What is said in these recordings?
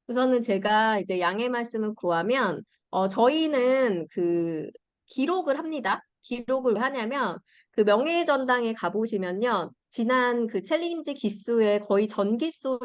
우선은 제가 이제 양해 말씀을 구하면, 저희는 그 기록을 합니다. 기록을 왜 하냐면, 그 명예전당에 가보시면요. 지난 그 챌린지 기수의 거의 전 기수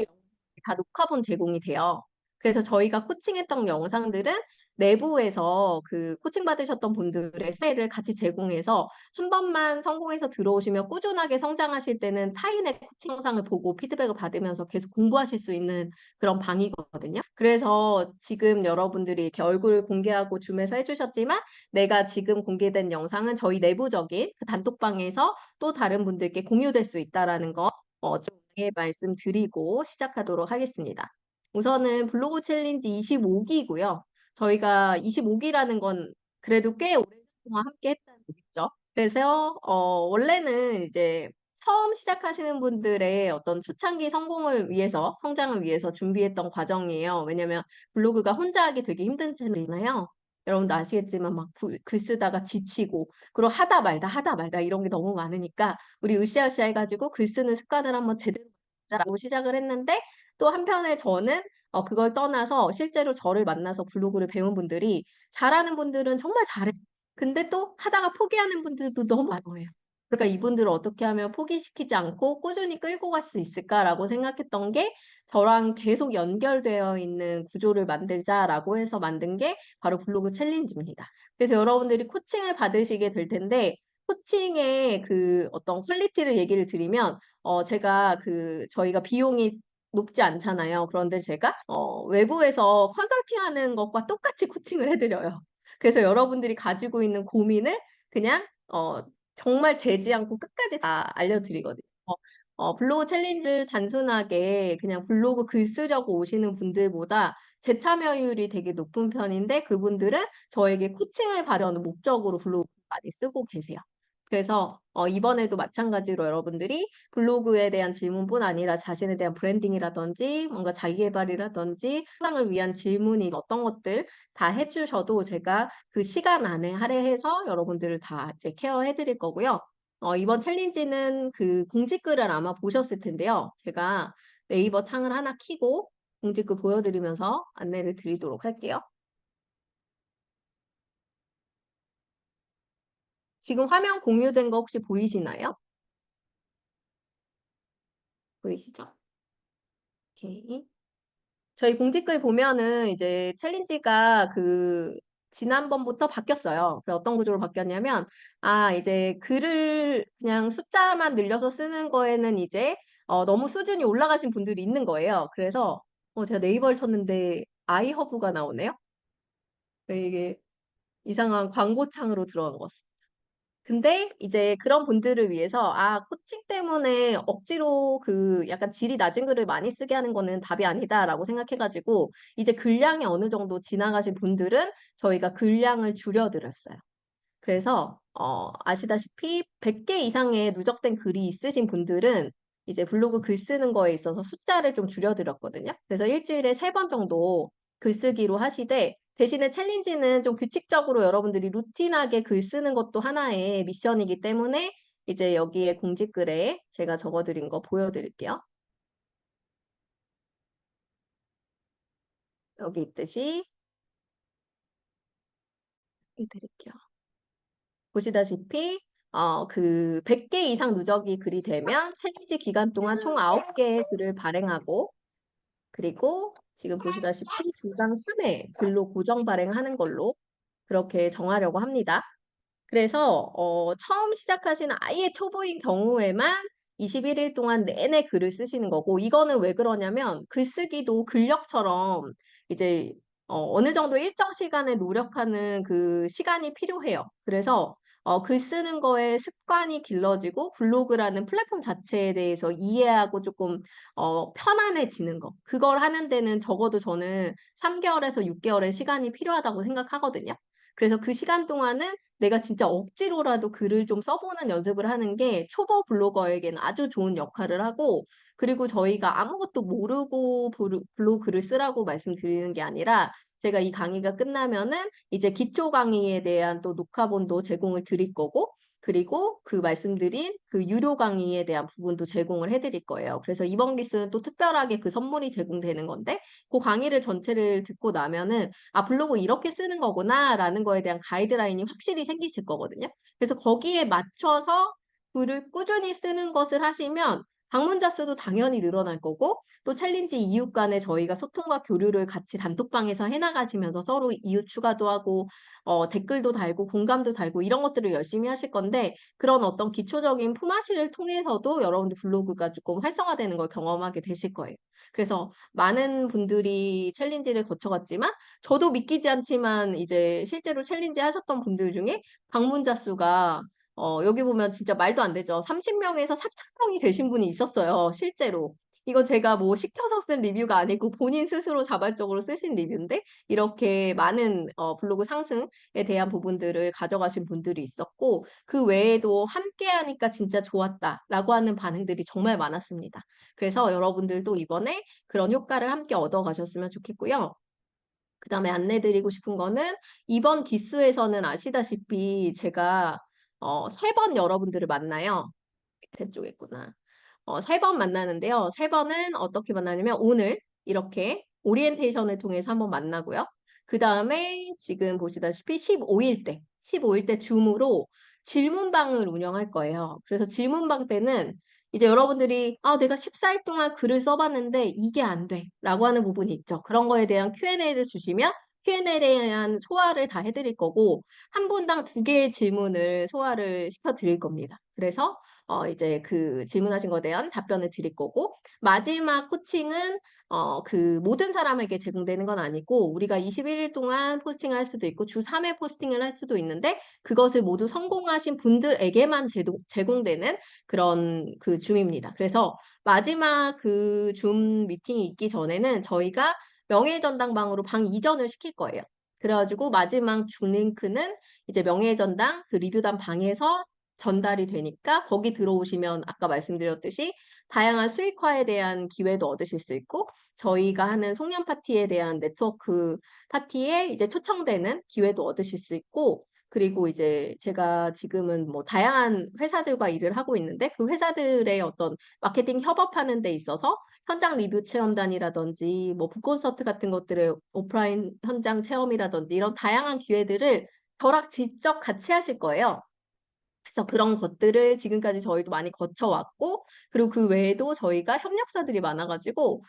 다 녹화본 제공이 돼요. 그래서 저희가 코칭했던 영상들은 내부에서 그 코칭 받으셨던 분들의 사례를 같이 제공해서 한 번만 성공해서 들어오시면 꾸준하게 성장하실 때는 타인의 코칭 영상을 보고 피드백을 받으면서 계속 공부하실 수 있는 그런 방이거든요. 그래서 지금 여러분들이 이렇게 얼굴 공개하고 줌에서 해주셨지만 내가 지금 공개된 영상은 저희 내부적인 그 단톡방에서 또 다른 분들께 공유될 수 있다라는 거 좀 말씀드리고 시작하도록 하겠습니다. 우선은 블로그 챌린지 25기고요. 저희가 25기라는 건 그래도 꽤 오랫동안 함께 했다는 얘기죠. 그래서 원래는 이제 처음 시작하시는 분들의 어떤 초창기 성공을 위해서, 성장을 위해서 준비했던 과정이에요. 왜냐면 블로그가 혼자 하기 되게 힘든 채널이잖아요. 여러분도 아시겠지만 막 글 쓰다가 지치고, 그리고 하다 말다 이런 게 너무 많으니까 우리 으쌰으쌰 해가지고 글 쓰는 습관을 한번 제대로 자라고 시작을 했는데 또 한편에 저는 그걸 떠나서 실제로 저를 만나서 블로그를 배운 분들이 잘하는 분들은 정말 잘해. 근데 또 하다가 포기하는 분들도 너무 많아요. 그러니까 이분들을 어떻게 하면 포기시키지 않고 꾸준히 끌고 갈 수 있을까라고 생각했던 게 저랑 계속 연결되어 있는 구조를 만들자라고 해서 만든 게 바로 블로그 챌린지입니다. 그래서 여러분들이 코칭을 받으시게 될 텐데 코칭의 그 어떤 퀄리티를 얘기를 드리면 제가 저희가 비용이 높지 않잖아요. 그런데 제가 외부에서 컨설팅하는 것과 똑같이 코칭을 해드려요. 그래서 여러분들이 가지고 있는 고민을 그냥 정말 재지 않고 끝까지 다 알려드리거든요. 블로그 챌린지를 단순하게 그냥 블로그 글 쓰려고 오시는 분들보다 재참여율이 되게 높은 편인데 그분들은 저에게 코칭을 받으려는 목적으로 블로그 많이 쓰고 계세요. 그래서 이번에도 마찬가지로 여러분들이 블로그에 대한 질문뿐 아니라 자신에 대한 브랜딩이라든지 뭔가 자기계발이라든지 사랑을 위한 질문이 어떤 것들 다 해주셔도 제가 그 시간 안에 할애해서 여러분들을 다 이제 케어해 드릴 거고요. 이번 챌린지는 그 공지글을 아마 보셨을 텐데요. 제가 네이버 창을 하나 켜고 공지글 보여드리면서 안내를 드리도록 할게요. 지금 화면 공유된 거 혹시 보이시나요? 보이시죠? 오케이. 저희 공지글 보면은 이제 챌린지가 지난번부터 바뀌었어요. 그래서 어떤 구조로 바뀌었냐면, 이제 글을 그냥 숫자만 늘려서 쓰는 거에는 이제 너무 수준이 올라가신 분들이 있는 거예요. 그래서 제가 네이버를 쳤는데 아이허브가 나오네요. 이게 이상한 광고창으로 들어간 것 같습니다. 근데 이제 그런 분들을 위해서 코칭 때문에 억지로 약간 질이 낮은 글을 많이 쓰게 하는 거는 답이 아니다라고 생각해가지고 이제 글량이 어느 정도 지나가신 분들은 저희가 글량을 줄여드렸어요. 그래서 아시다시피 100개 이상의 누적된 글이 있으신 분들은 이제 블로그 글 쓰는 거에 있어서 숫자를 좀 줄여드렸거든요. 그래서 일주일에 3번 정도 글쓰기로 하시되 대신에 챌린지는 좀 규칙적으로 여러분들이 루틴하게 글 쓰는 것도 하나의 미션이기 때문에 이제 여기에 공지글에 제가 적어드린 거 보여드릴게요. 여기 있듯이 해드릴게요. 보시다시피 100개 이상 누적이 글이 되면 챌린지 기간 동안 총 9개의 글을 발행하고 그리고 지금 보시다시피 주당 3회 글로 고정 발행하는 걸로 그렇게 정하려고 합니다. 그래서 처음 시작하시는 아예 초보인 경우에만 21일 동안 내내 글을 쓰시는 거고 이거는 왜 그러냐면 글쓰기도 근력처럼 이제 어느 정도 일정 시간에 노력하는 그 시간이 필요해요. 그래서 글 쓰는 거에 습관이 길러지고 블로그라는 플랫폼 자체에 대해서 이해하고 조금 편안해지는 거. 그걸 하는 데는 적어도 저는 3개월에서 6개월의 시간이 필요하다고 생각하거든요. 그래서 그 시간 동안은 내가 진짜 억지로라도 글을 좀 써보는 연습을 하는 게 초보 블로거에게는 아주 좋은 역할을 하고 그리고 저희가 아무것도 모르고 블로그를 쓰라고 말씀드리는 게 아니라 제가 이 강의가 끝나면은 이제 기초 강의에 대한 또 녹화본도 제공을 드릴 거고 그리고 그 말씀드린 그 유료 강의에 대한 부분도 제공을 해드릴 거예요. 그래서 이번 기수는 또 특별하게 그 선물이 제공되는 건데 그 강의를 전체를 듣고 나면은 아, 블로그 이렇게 쓰는 거구나라는 거에 대한 가이드라인이 확실히 생기실 거거든요. 그래서 거기에 맞춰서 글을 꾸준히 쓰는 것을 하시면 방문자 수도 당연히 늘어날 거고 또 챌린지 이웃 간에 저희가 소통과 교류를 같이 단톡방에서 해나가시면서 서로 이웃 추가도 하고 댓글도 달고 공감도 달고 이런 것들을 열심히 하실 건데 그런 어떤 기초적인 품앗이를 통해서도 여러분들 블로그가 조금 활성화되는 걸 경험하게 되실 거예요. 그래서 많은 분들이 챌린지를 거쳐갔지만 저도 믿기지 않지만 이제 실제로 챌린지 하셨던 분들 중에 방문자 수가 여기 보면 진짜 말도 안 되죠. 30명에서 4,000명이 되신 분이 있었어요. 실제로. 이거 제가 뭐 시켜서 쓴 리뷰가 아니고 본인 스스로 자발적으로 쓰신 리뷰인데 이렇게 많은 블로그 상승에 대한 부분들을 가져가신 분들이 있었고 그 외에도 함께 하니까 진짜 좋았다라고 하는 반응들이 정말 많았습니다. 그래서 여러분들도 이번에 그런 효과를 함께 얻어가셨으면 좋겠고요. 그 다음에 안내드리고 싶은 거는 이번 기수에서는 아시다시피 제가 3번 여러분들을 만나요. 밑에 쪽에 있구나. 3번 만나는데요. 3번은 어떻게 만나냐면 오늘 이렇게 오리엔테이션을 통해서 한번 만나고요. 그 다음에 지금 보시다시피 15일 때 줌으로 질문방을 운영할 거예요. 그래서 질문방 때는 이제 여러분들이 아, 내가 14일 동안 글을 써봤는데 이게 안 돼. 라고 하는 부분이 있죠. 그런 거에 대한 Q&A를 주시면 Q&A에 대한 소화를 다 해드릴 거고 한 분당 2개의 질문을 소화를 시켜드릴 겁니다. 그래서 이제 그 질문하신 거에 대한 답변을 드릴 거고, 마지막 코칭은, 그 모든 사람에게 제공되는 건 아니고, 우리가 21일 동안 포스팅을 할 수도 있고, 주 3회 포스팅을 할 수도 있는데, 그것을 모두 성공하신 분들에게만 제공되는 그런 그 줌입니다. 그래서 마지막 그 줌 미팅이 있기 전에는 저희가 명예전당방으로 방 이전을 시킬 거예요. 그래가지고 마지막 줌 링크는 이제 명예전당 그 리뷰단 방에서 전달이 되니까 거기 들어오시면 아까 말씀드렸듯이 다양한 수익화에 대한 기회도 얻으실 수 있고 저희가 하는 송년 파티에 대한 네트워크 파티에 이제 초청되는 기회도 얻으실 수 있고 그리고 이제 제가 지금은 뭐 다양한 회사들과 일을 하고 있는데 그 회사들의 어떤 마케팅 협업하는 데 있어서 현장 리뷰 체험단이라든지 뭐 북콘서트 같은 것들을 오프라인 현장 체험이라든지 이런 다양한 기회들을 저랑 직접 같이 하실 거예요. 그래서 그런 것들을 지금까지 저희도 많이 거쳐왔고, 그리고 그 외에도 저희가 협력사들이 많아가지고,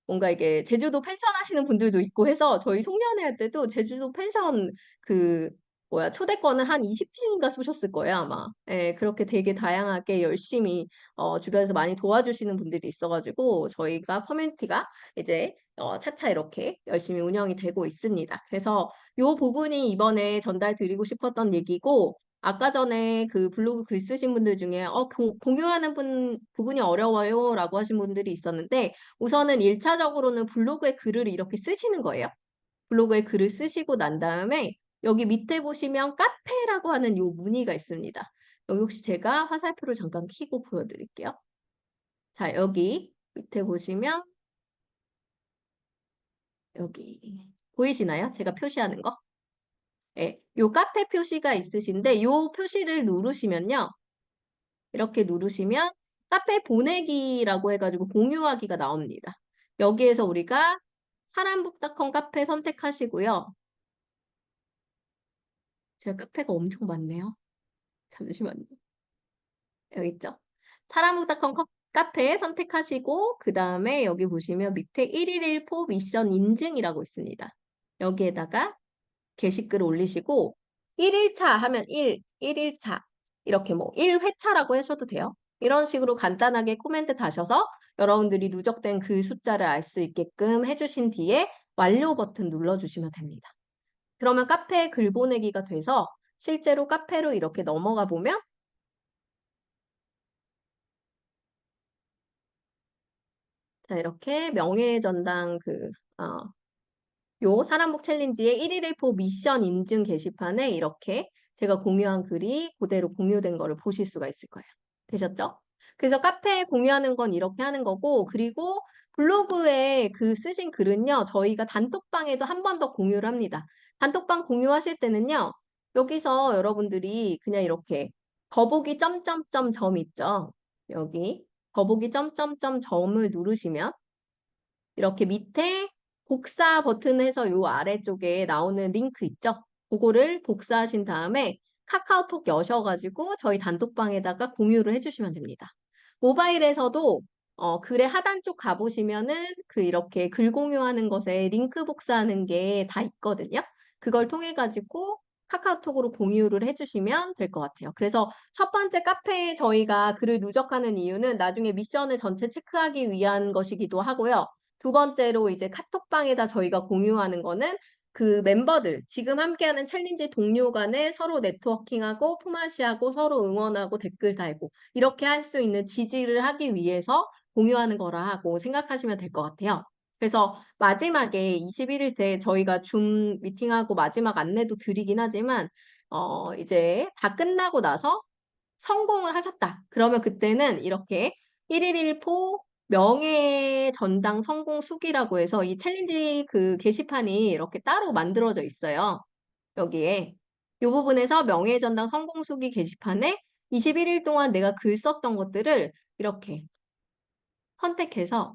뭔가 이게 제주도 펜션 하시는 분들도 있고 해서 저희 송년회 할 때도 제주도 펜션 초대권을 한 20층인가 쏘셨을 거예요, 아마. 예, 그렇게 되게 다양하게 열심히, 주변에서 많이 도와주시는 분들이 있어가지고, 저희가 커뮤니티가 이제, 차차 이렇게 열심히 운영이 되고 있습니다. 그래서 요 부분이 이번에 전달 드리고 싶었던 얘기고, 아까 전에 그 블로그 글 쓰신 분들 중에 공유하는 부분이 어려워요 라고 하신 분들이 있었는데 우선은 1차적으로는 블로그에 글을 이렇게 쓰시는 거예요. 블로그에 글을 쓰시고 난 다음에 여기 밑에 보시면 카페라고 하는 요 무늬가 있습니다. 여기 혹시 제가 화살표를 잠깐 켜고 보여드릴게요. 자, 여기 밑에 보시면 여기 보이시나요? 제가 표시하는 거? 네, 요 카페 표시가 있으신데 요 표시를 누르시면요. 이렇게 누르시면 카페 보내기라고 해가지고 공유하기가 나옵니다. 여기에서 우리가 사람북닷컴 카페 선택하시고요. 제가 카페가 엄청 많네요. 잠시만요. 여기 있죠? 사람북닷컴 카페 선택하시고 그 다음에 여기 보시면 밑에 111포 미션 인증이라고 있습니다. 여기에다가 게시글을 올리시고 1일차 하면 1일차 이렇게 뭐 1회차라고 하셔도 돼요. 이런 식으로 간단하게 코멘트 다셔서 여러분들이 누적된 그 숫자를 알 수 있게끔 해주신 뒤에 완료 버튼 눌러주시면 됩니다. 그러면 카페에 글 보내기가 돼서 실제로 카페로 이렇게 넘어가 보면 자 이렇게 명예전당 요 사람복 챌린지의 1일1포 미션 인증 게시판에 이렇게 제가 공유한 글이 그대로 공유된 거를 보실 수가 있을 거예요. 되셨죠? 그래서 카페에 공유하는 건 이렇게 하는 거고 그리고 블로그에 그 쓰신 글은요. 저희가 단톡방에도 한 번 더 공유를 합니다. 단톡방 공유하실 때는요. 여기서 여러분들이 그냥 이렇게 더보기 점점점 점 있죠? 여기 더보기 점점점 점을 누르시면 이렇게 밑에 복사 버튼 해서 요 아래쪽에 나오는 링크 있죠? 그거를 복사하신 다음에 카카오톡 여셔가지고 저희 단톡방에다가 공유를 해주시면 됩니다. 모바일에서도 글의 하단 쪽 가보시면은 그 이렇게 글 공유하는 것에 링크 복사하는 게 다 있거든요. 그걸 통해 가지고 카카오톡으로 공유를 해주시면 될 것 같아요. 그래서 첫 번째 카페에 저희가 글을 누적하는 이유는 나중에 미션을 전체 체크하기 위한 것이기도 하고요. 두 번째로 이제 카톡방에다 저희가 공유하는 거는 그 멤버들, 지금 함께하는 챌린지 동료 간에 서로 네트워킹하고 포마시하고 서로 응원하고 댓글 달고 이렇게 할 수 있는 지지를 하기 위해서 공유하는 거라 하고 생각하시면 될 것 같아요. 그래서 마지막에 21일째 저희가 줌 미팅하고 마지막 안내도 드리긴 하지만 이제 다 끝나고 나서 성공을 하셨다. 그러면 그때는 이렇게 1일 1포 명예 전당 성공 수기라고 해서 이 챌린지 그 게시판이 이렇게 따로 만들어져 있어요. 여기에. 이 부분에서 명예 전당 성공 수기 게시판에 21일 동안 내가 글 썼던 것들을 이렇게 선택해서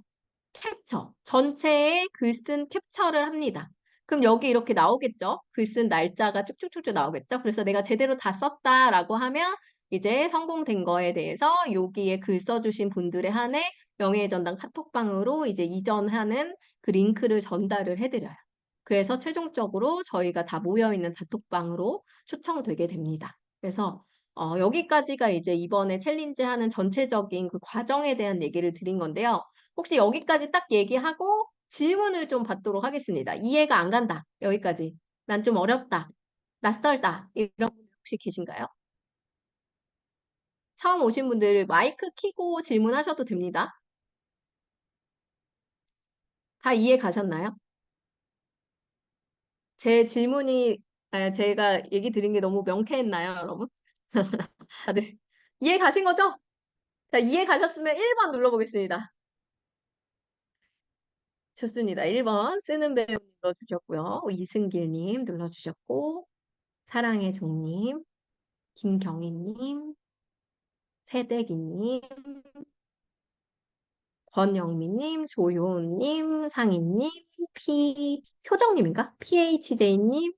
캡처, 전체의 글 쓴 캡처를 합니다. 그럼 여기 이렇게 나오겠죠? 글 쓴 날짜가 쭉쭉쭉쭉 나오겠죠? 그래서 내가 제대로 다 썼다라고 하면 이제 성공된 거에 대해서 여기에 글 써주신 분들의 한해 명예의 전당 카톡방으로 이제 이전하는 그 링크를 전달을 해드려요. 그래서 최종적으로 저희가 다 모여있는 단톡방으로 초청되게 됩니다. 그래서 여기까지가 이제 이번에 챌린지 하는 전체적인 그 과정에 대한 얘기를 드린 건데요. 혹시 여기까지 딱 얘기하고 질문을 좀 받도록 하겠습니다. 이해가 안 간다. 여기까지. 난 좀 어렵다. 낯설다. 이런 분 혹시 계신가요? 처음 오신 분들 마이크 켜고 질문하셔도 됩니다. 다 이해 가셨나요? 제 질문이, 제가 얘기 드린 게 너무 명쾌했나요, 여러분? 다들 이해 가신 거죠? 자, 이해 가셨으면 1번 눌러보겠습니다. 좋습니다. 1번 쓰는 배우 눌러주셨고요. 이승길님 눌러주셨고, 사랑의 종님, 김경희님, 세대기님, 권영미님, 조효님, 상희님, 효정님인가? PHJ님,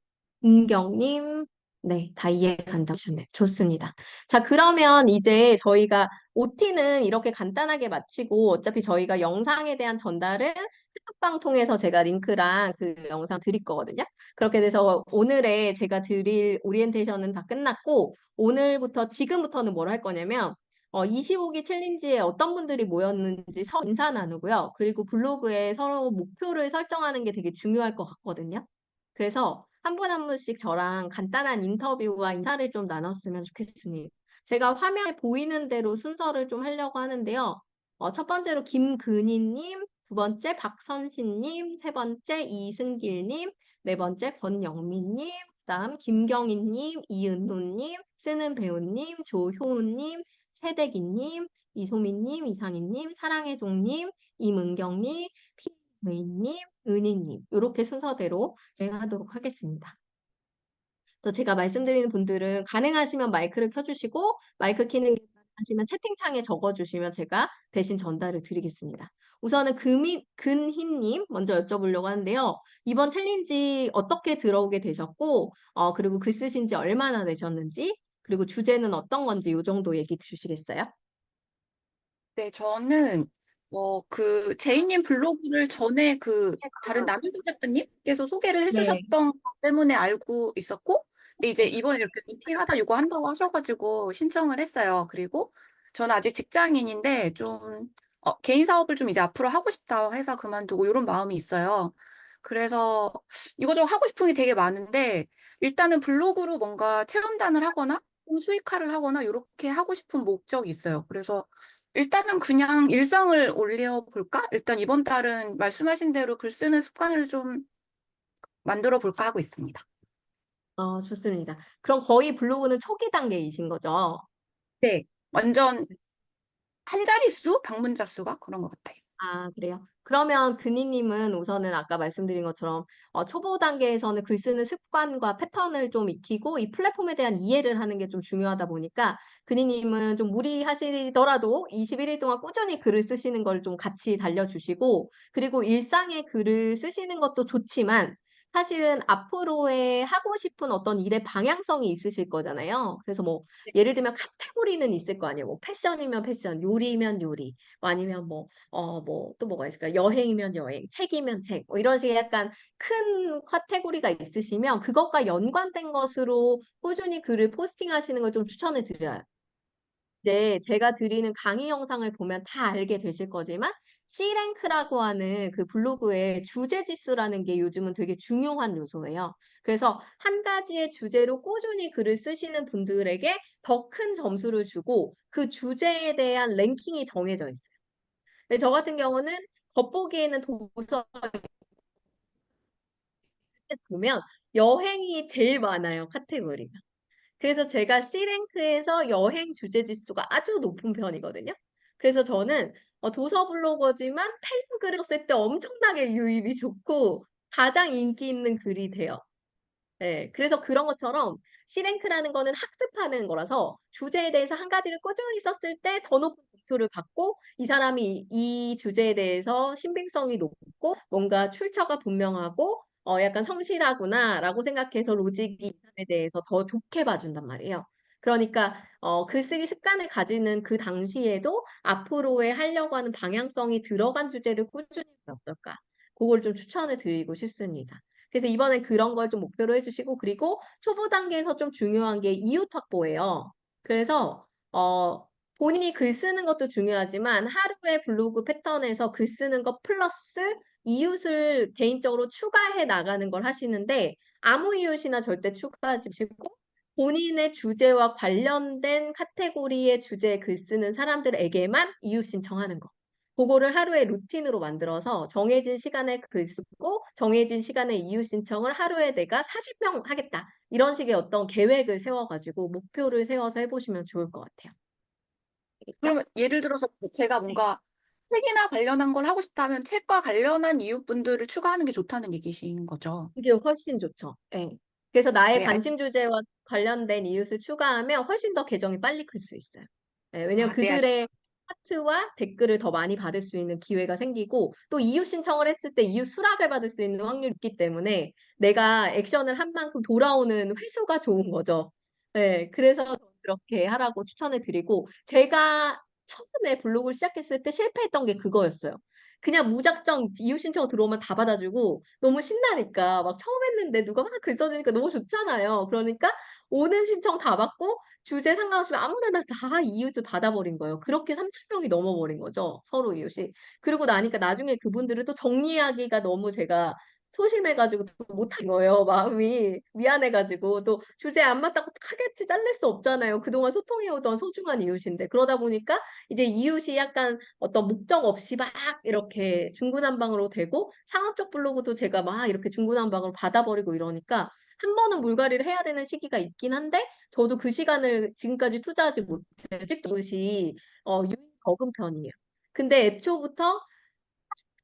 은경님, 네, 다 이해간다고 하셨네요. 좋습니다. 자, 그러면 이제 저희가 OT는 이렇게 간단하게 마치고 어차피 저희가 영상에 대한 전달은 카톡방 통해서 제가 링크랑 그 영상 드릴 거거든요. 그렇게 돼서 오늘의 제가 드릴 오리엔테이션은 다 끝났고 오늘부터 지금부터는 뭘 할 거냐면 25기 챌린지에 어떤 분들이 모였는지 서로 인사 나누고요. 그리고 블로그에 서로 목표를 설정하는 게 되게 중요할 것 같거든요. 그래서 한 분 한 분씩 저랑 간단한 인터뷰와 인사를 좀 나눴으면 좋겠습니다. 제가 화면에 보이는 대로 순서를 좀 하려고 하는데요. 첫 번째로 김근희님, 두 번째 박선신님, 세 번째 이승길님, 네 번째 권영민님, 그다음 김경희님, 이은노님, 쓰는 배우님, 조효은님, 세대기님, 이소민님, 이상희님, 사랑의 종님, 임은경님, 피제이님, 은희님 이렇게 순서대로 진행하도록 하겠습니다. 또 제가 말씀드리는 분들은 가능하시면 마이크를 켜주시고 마이크 켜는 게 하시면 채팅창에 적어주시면 제가 대신 전달을 드리겠습니다. 우선은 근희님 먼저 여쭤보려고 하는데요. 이번 챌린지 어떻게 들어오게 되셨고, 그리고 글 쓰신 지 얼마나 되셨는지, 그리고 주제는 어떤 건지 이 정도 얘기 주시겠어요? 네, 저는 그 제이님 블로그를 전에 그 다른 남윤석 대표님께서 소개를 네. 해주셨던 것 때문에 알고 있었고, 근데 이제 이번에 이렇게 미팅하다 이거 한다고 하셔가지고 신청을 했어요. 그리고 저는 아직 직장인인데 좀 개인 사업을 좀 이제 앞으로 하고 싶다 해서 그만두고 이런 마음이 있어요. 그래서 이거저거 하고 싶은 게 되게 많은데 일단은 블로그로 뭔가 체험단을 하거나 좀 수익화를 하거나 이렇게 하고 싶은 목적이 있어요. 그래서 일단은 그냥 일상을 올려볼까? 일단 이번 달은 말씀하신 대로 글 쓰는 습관을 좀 만들어 볼까 하고 있습니다. 좋습니다. 그럼 거의 블로그는 초기 단계이신 거죠? 네. 완전 한 자릿수? 방문자 수가? 그런 것 같아요. 아, 그래요? 그러면 근희님은 우선은 아까 말씀드린 것처럼 초보 단계에서는 글 쓰는 습관과 패턴을 좀 익히고 이 플랫폼에 대한 이해를 하는 게 좀 중요하다 보니까 근희님은 좀 무리하시더라도 21일 동안 꾸준히 글을 쓰시는 걸 좀 같이 달려주시고 그리고 일상의 글을 쓰시는 것도 좋지만 사실은 앞으로의 하고 싶은 어떤 일의 방향성이 있으실 거잖아요. 그래서 뭐 예를 들면 카테고리는 있을 거 아니에요. 뭐 패션이면 패션, 요리면 요리, 뭐 아니면 뭐, 또 뭐가 있을까? 여행이면 여행, 책이면 책, 뭐 이런 식의 약간 큰 카테고리가 있으시면 그것과 연관된 것으로 꾸준히 글을 포스팅하시는 걸 좀 추천을 드려요. 이제 제가 드리는 강의 영상을 보면 다 알게 되실 거지만 C랭크라고 하는 그 블로그의 주제 지수라는 게 요즘은 되게 중요한 요소예요. 그래서 한 가지의 주제로 꾸준히 글을 쓰시는 분들에게 더 큰 점수를 주고 그 주제에 대한 랭킹이 정해져 있어요. 근데 저 같은 경우는 겉보기에는 도서 보면 여행이 제일 많아요, 카테고리가. 그래서 제가 C랭크에서 여행 주제 지수가 아주 높은 편이거든요. 그래서 저는 도서 블로거지만 페이스북을 썼을 때 엄청나게 유입이 좋고 가장 인기 있는 글이 돼요. 네, 그래서 그런 것처럼 C랭크라는 거는 학습하는 거라서 주제에 대해서 한 가지를 꾸준히 썼을 때 더 높은 점수를 받고 이 사람이 이 주제에 대해서 신빙성이 높고 뭔가 출처가 분명하고 약간 성실하구나라고 생각해서 로직이 이 사람에 대해서 더 좋게 봐준단 말이에요. 그러니까 글쓰기 습관을 가지는 그 당시에도 앞으로의 하려고 하는 방향성이 들어간 주제를 꾸준히 하면 어떨까? 그걸 좀 추천을 드리고 싶습니다. 그래서 이번엔 그런 걸 좀 목표로 해주시고, 그리고 초보 단계에서 좀 중요한 게 이웃 확보예요. 그래서, 본인이 글 쓰는 것도 중요하지만 하루의 블로그 패턴에서 글 쓰는 것 플러스 이웃을 개인적으로 추가해 나가는 걸 하시는데, 아무 이웃이나 절대 추가하지 마시고, 본인의 주제와 관련된 카테고리의 주제에 글 쓰는 사람들에게만 이웃 신청하는 거. 그거를 하루에 루틴으로 만들어서 정해진 시간에 글 쓰고 정해진 시간에 이웃 신청을 하루에 내가 40명 하겠다. 이런 식의 어떤 계획을 세워가지고 목표를 세워서 해보시면 좋을 것 같아요. 알겠죠? 그러면 예를 들어서 제가 네. 뭔가 책이나 관련한 걸 하고 싶다면 책과 관련한 이웃분들을 추가하는 게 좋다는 얘기신 거죠. 그게 훨씬 좋죠. 예. 그래서 나의 네, 관심 주제와 관련된 이웃을 추가하면 훨씬 더 계정이 빨리 클 수 있어요. 예, 왜냐면 네, 그들의 하트와 댓글을 더 많이 받을 수 있는 기회가 생기고 또 이웃 신청을 했을 때 이웃 수락을 받을 수 있는 확률이 있기 때문에 내가 액션을 한 만큼 돌아오는 회수가 좋은 거죠. 예, 그래서 저는 그렇게 하라고 추천을 드리고 제가 처음에 블로그를 시작했을 때 실패했던 게 그거였어요. 그냥 무작정 이웃 신청 들어오면 다 받아주고 너무 신나니까 막 처음 했는데 누가 막 글 써주니까 너무 좋잖아요. 그러니까 오는 신청 다 받고 주제 상관없이 아무데나 다 이웃을 받아버린 거예요. 그렇게 3천 명이 넘어버린 거죠. 서로 이웃이. 그러고 나니까 나중에 그분들을 또 정리하기가 너무 제가 소심해가지고 또 못한 거예요. 마음이 미안해가지고 또 주제에 안 맞다고 하겠지 잘릴 수 없잖아요. 그동안 소통해오던 소중한 이웃인데 그러다 보니까 이제 이웃이 약간 어떤 목적 없이 막 이렇게 중구난방으로 되고 상업적 블로그도 제가 막 이렇게 중구난방으로 받아버리고 이러니까 한 번은 물갈이를 해야 되는 시기가 있긴 한데 저도 그 시간을 지금까지 투자하지 못해 아직도 이웃이 유입 적은 편이에요. 근데 애초부터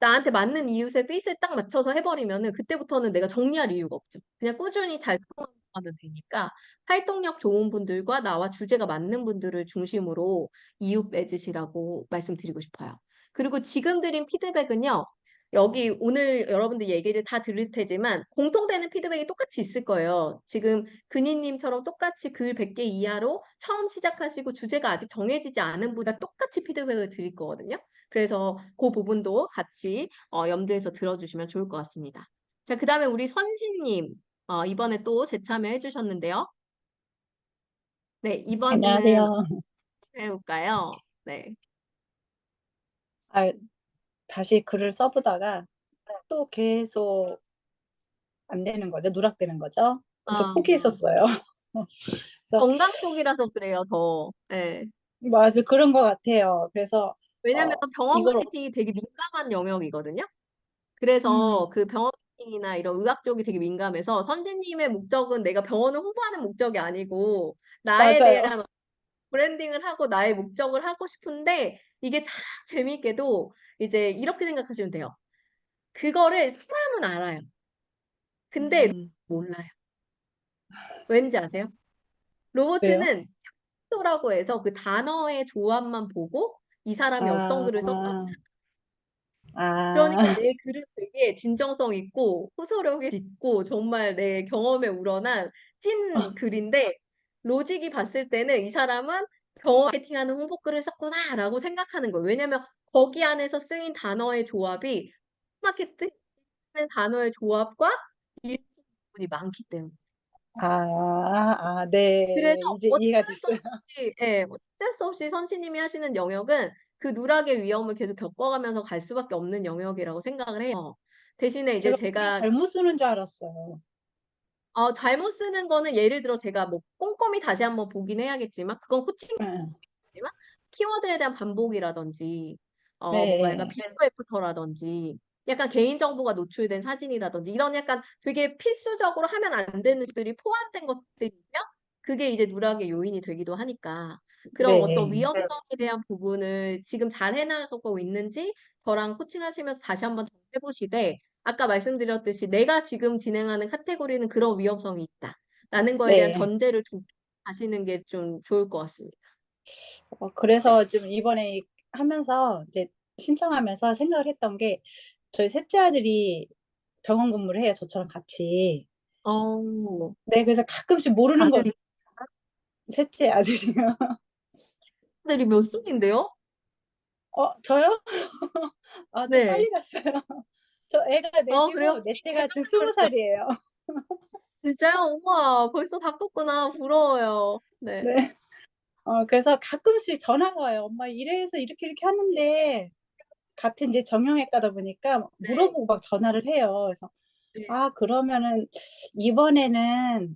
나한테 맞는 이웃의 페이스에 딱 맞춰서 해버리면은 그때부터는 내가 정리할 이유가 없죠. 그냥 꾸준히 잘 통하면 되니까 활동력 좋은 분들과 나와 주제가 맞는 분들을 중심으로 이웃 맺으시라고 말씀드리고 싶어요. 그리고 지금 드린 피드백은요. 여기 오늘 여러분들 얘기를 다 들을 테지만 공통되는 피드백이 똑같이 있을 거예요. 지금 근희님처럼 똑같이 글 100개 이하로 처음 시작하시고 주제가 아직 정해지지 않은 분과 똑같이 피드백을 드릴 거거든요. 그래서 그 부분도 같이 염두에서 들어주시면 좋을 것 같습니다. 자, 그 다음에 우리 선신님 이번에 또 재참여해 주셨는데요. 네, 이번에는 안녕하세요. 어떻게 해볼까요? 네. 아, 다시 글을 써보다가 또 계속 안 되는 거죠. 누락되는 거죠. 그래서 아, 포기했었어요. 그래서 건강 쪽이라서 그래요, 더. 네. 맞아 그런 것 같아요. 그래서 왜냐면 병원 이걸 마케팅이 되게 민감한 영역이거든요. 음, 그래서 그 병원 마케팅이나 이런 의학 쪽이 되게 민감해서 선생님의 목적은 내가 병원을 홍보하는 목적이 아니고 나에 맞아요. 대한 브랜딩을 하고 나의 목적을 하고 싶은데 이게 참 재미있게도 이제 이렇게 생각하시면 돼요. 그거를 사람은 알아요. 근데 음, 몰라요. 왠지 아세요? 왜요? 로봇은 텍스토라고 해서 그 단어의 조합만 보고 이 사람이 어떤 아, 글을 썼다고. 아, 그러니까 내 글은 되게 진정성 있고 호소력이 있고 정말 내 경험에 우러난 찐 글인데 로직이 봤을 때는 이 사람은 경험 마케팅하는 홍보글을 썼구나라고 생각하는 거예요. 왜냐면 거기 안에서 쓰인 단어의 조합이 마케팅하는 단어의 조합과 일치하는 부분이 많기 때문에. 그래서 네. 이제 이해가 어쩔 수 됐어요. 없이, 예, 어쩔 수 없이 선생님이 하시는 영역은 그 누락의 위험을 계속 겪어가면서 갈 수밖에 없는 영역이라고 생각을 해요. 대신에 이제 제가 글을 제가 잘못 쓰는 줄 알았어요. 잘못 쓰는 거는 예를 들어 제가 뭐 꼼꼼히 다시 한번 보긴 해야겠지만 그건 네, 코칭이지만 키워드에 대한 반복이라든지 뭔가 약간 네, 비포 애프터라든지 약간 개인정보가 노출된 사진이라든지 이런 약간 되게 필수적으로 하면 안 되는 것들이 포함된 것들이면 그게 이제 누락의 요인이 되기도 하니까 그런 어떤 네, 위험성에 대한 부분을 지금 잘 해나가고 있는지 저랑 코칭하시면서 다시 한번 해보시되 아까 말씀드렸듯이 내가 지금 진행하는 카테고리는 그런 위험성이 있다. 라는 거에 대한 네. 전제를 두고 가시는 게 좀 좋을 것 같습니다. 그래서 좀 이번에 하면서 이제 신청하면서 생각을 했던 게 저희 셋째 아들이 병원 근무를 해요. 저처럼 같이. 어, 네, 그래서 가끔씩 모르는 거 아들이, 셋째 아들이요. 아들이 몇 살인데요? 저요? 좀 네. 빨리 갔어요. 저 애가 그래요? 넷이고 넷째가 지금 20살이에요. 진짜요? 우와, 벌써 다 컸구나. 부러워요. 네. 네. 그래서 가끔씩 전화가 와요. 엄마 이래서 이렇게 이렇게 하는데 같은 이제 정형외과다 보니까 네. 물어보고 막 전화를 해요. 그래서 네. 그러면은 이번에는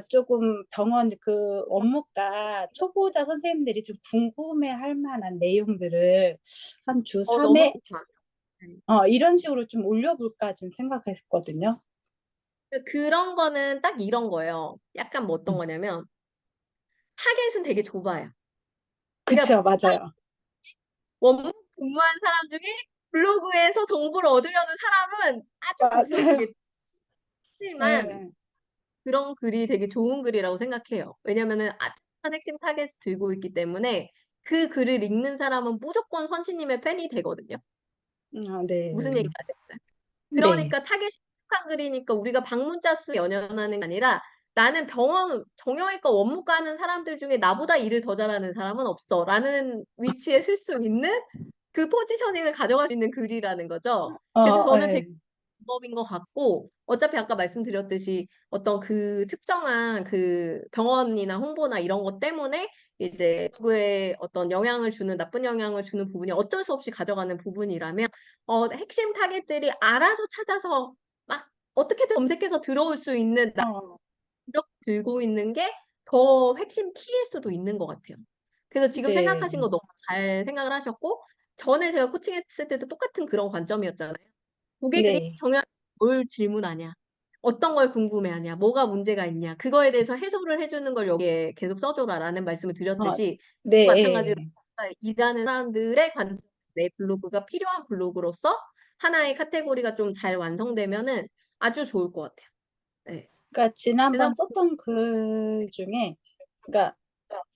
조금 병원 그 원무과 초보자 선생님들이 좀 궁금해할 만한 내용들을 한 주 너무 3회 좋다. 네. 이런 식으로 좀 올려볼까 지금 생각했거든요. 그런 거는 딱 이런 거예요. 약간 뭐 어떤 음. 거냐면, 타겟은 되게 좁아요. 그러니까 그쵸, 맞아요. 원무 근무한 사람 중에 블로그에서 정보를 얻으려는 사람은 아주 맞아요. 극소수겠지만, 네. 그런 글이 되게 좋은 글이라고 생각해요. 왜냐면은 한 핵심 타겟을 들고 있기 때문에 그 글을 읽는 사람은 무조건 선생님의 팬이 되거든요. 네. 무슨 얘기인지 아시겠어요? 네. 그러니까 타겟이 익숙한 글이니까 우리가 방문자 수 연연하는 게 아니라 나는 병원 정형외과 원무과 하는 사람들 중에 나보다 일을 더 잘하는 사람은 없어 라는 위치에 쓸 수 있는 그 포지셔닝을 가져갈 수 있는 글이라는 거죠. 그래서 저는 되게 네. 방법인 것 같고 어차피 아까 말씀드렸듯이 어떤 그 특정한 그 병원이나 홍보나 이런 것 때문에 이제 누구의 어떤 영향을 주는 나쁜 영향을 주는 부분이 어쩔 수 없이 가져가는 부분이라면 핵심 타겟들이 알아서 찾아서 막 어떻게든 검색해서 들어올 수 있는 어, 이렇게 들고 있는 게 더 핵심 키일 수도 있는 것 같아요. 그래서 지금 네. 생각하신 거 너무 잘 생각을 하셨고 전에 제가 코칭했을 때도 똑같은 그런 관점이었잖아요. 고객들이 네. 정말 뭘 질문하냐, 어떤 걸 궁금해하냐, 뭐가 문제가 있냐, 그거에 대해서 해소를 해주는 걸 여기에 계속 써줘라라는 말씀을 어, 드렸듯이 마찬가지로 네. 일하는 사람들의 관점, 내 블로그가 필요한 블로그로서 하나의 카테고리가 좀 잘 완성되면은 아주 좋을 것 같아요. 네. 그러니까 그래서 지난번 썼던 글 중에 그러니까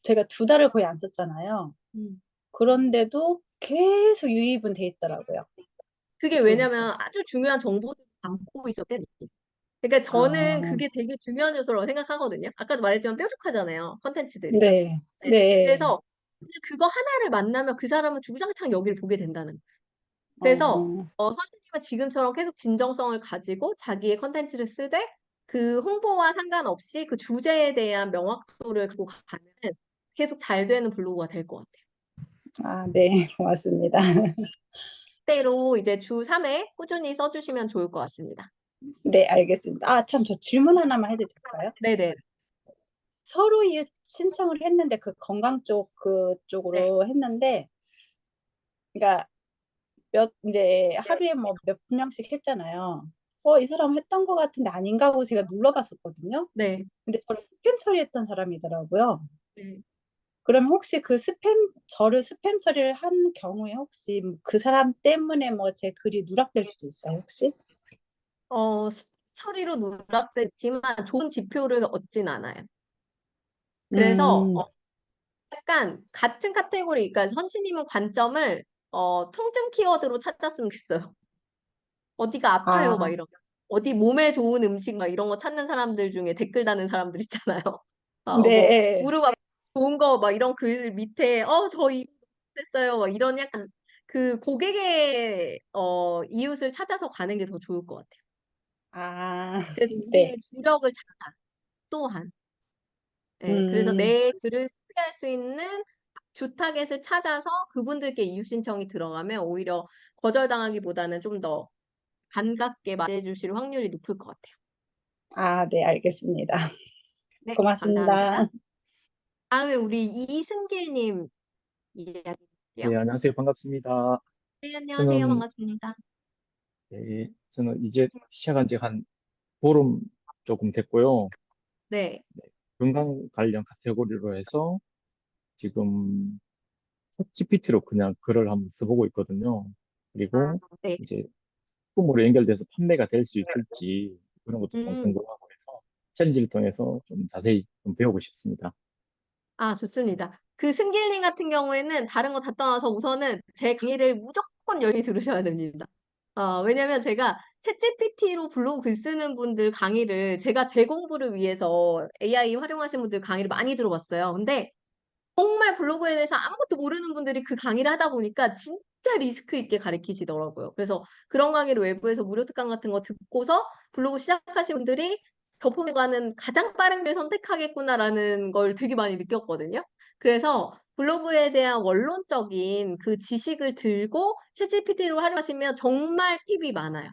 제가 2달을 거의 안 썼잖아요. 음, 그런데도 계속 유입은 돼 있더라고요. 그게 보니까. 왜냐면 아주 중요한 정보들을 담고 있었기 때문에. 그러니까 저는 아, 그게 되게 중요한 요소라고 생각하거든요. 아까도 말했지만 뾰족하잖아요. 컨텐츠들이. 네. 네. 네. 그래서 그냥 그거 하나를 만나면 그 사람은 주구장창 여기를 보게 된다는 거예요. 그래서 어, 선생님은 지금처럼 계속 진정성을 가지고 자기의 컨텐츠를 쓰되 그 홍보와 상관없이 그 주제에 대한 명확도를 갖고 가면은 계속 잘 되는 블로그가 될 것 같아요. 네. 고맙습니다. 때로 이제 주 3회 꾸준히 써주시면 좋을 것 같습니다. 네, 알겠습니다. 참, 저 질문 하나만 해도 될까요? 네네. 서로 신청을 했는데 그 건강 쪽 네. 그쪽으로 했는데 그러니까 이제 하루에 뭐 몇 명씩 했잖아요. 이 사람 했던 것 같은데 아닌가 하고 제가 눌러봤었거든요. 네. 근데 저를 스팸 처리했던 사람이더라고요. 네. 그럼 혹시 저를 스팸 처리를 한 경우에 혹시 그 사람 때문에 뭐 제 글이 누락될 수도 있어요, 혹시? 처리로 누락됐지만 좋은 지표를 얻진 않아요. 그래서 음, 약간 같은 카테고리, 그러니까 선생님은 관점을 통증 키워드로 찾았으면 좋겠어요. 어디가 아파요, 막 아, 이런. 어디 몸에 좋은 음식 막 이런 거 찾는 사람들 중에 댓글 다는 사람들 있잖아요. 뭐 네. 무릎 아파 좋은 거 막 이런 글 밑에 저 이거 됐어요. 막 이런 약간 그 고객의 이웃을 찾아서 가는 게 더 좋을 것 같아요. 아, 그래서 네. 우리의 주력을 찾아. 또한. 예, 그래서 음, 내 글을 소개할 수 있는 주 타겟을 찾아서 그분들께 이웃 신청이 들어가면 오히려 거절당하기보다는 좀 더 반갑게 맞이해주실 확률이 높을 것 같아요. 네, 알겠습니다. 네, 감사합니다. 고맙습니다. 다음에 우리 이승길님 이야기 네, 드릴게요. 안녕하세요. 반갑습니다. 네, 안녕하세요. 저는, 반갑습니다. 저는 이제 시작한 지 한 보름 조금 됐고요. 네. 건강 관련 카테고리로 해서 지금 챗GPT로 그냥 글을 한번 써보고 있거든요. 아, 그리고 네. 이제 품으로 연결돼서 판매가 될 수 있을지 그런 것도 좀 음, 궁금하고 해서 챌린지를 통해서 좀 자세히 좀 배우고 싶습니다. 좋습니다. 그 승길님 같은 경우에는 다른 거 다 떠나서 우선은 제 강의를 무조건 열심히 들으셔야 됩니다. 왜냐면 제가 챗GPT로 블로그 글 쓰는 분들 강의를 제가 제 공부를 위해서 AI 활용하시는 분들 강의를 많이 들어봤어요. 근데 정말 블로그에 대해서 아무것도 모르는 분들이 그 강의를 하다 보니까 진짜 리스크 있게 가르치시더라고요. 그래서 그런 강의를 외부에서 무료 특강 같은 거 듣고서 블로그 시작하신 분들이 저품과는 가장 빠른 길 선택하겠구나라는 걸 되게 많이 느꼈거든요. 그래서 블로그에 대한 원론적인 그 지식을 들고 챗GPT로 활용하시면 정말 팁이 많아요.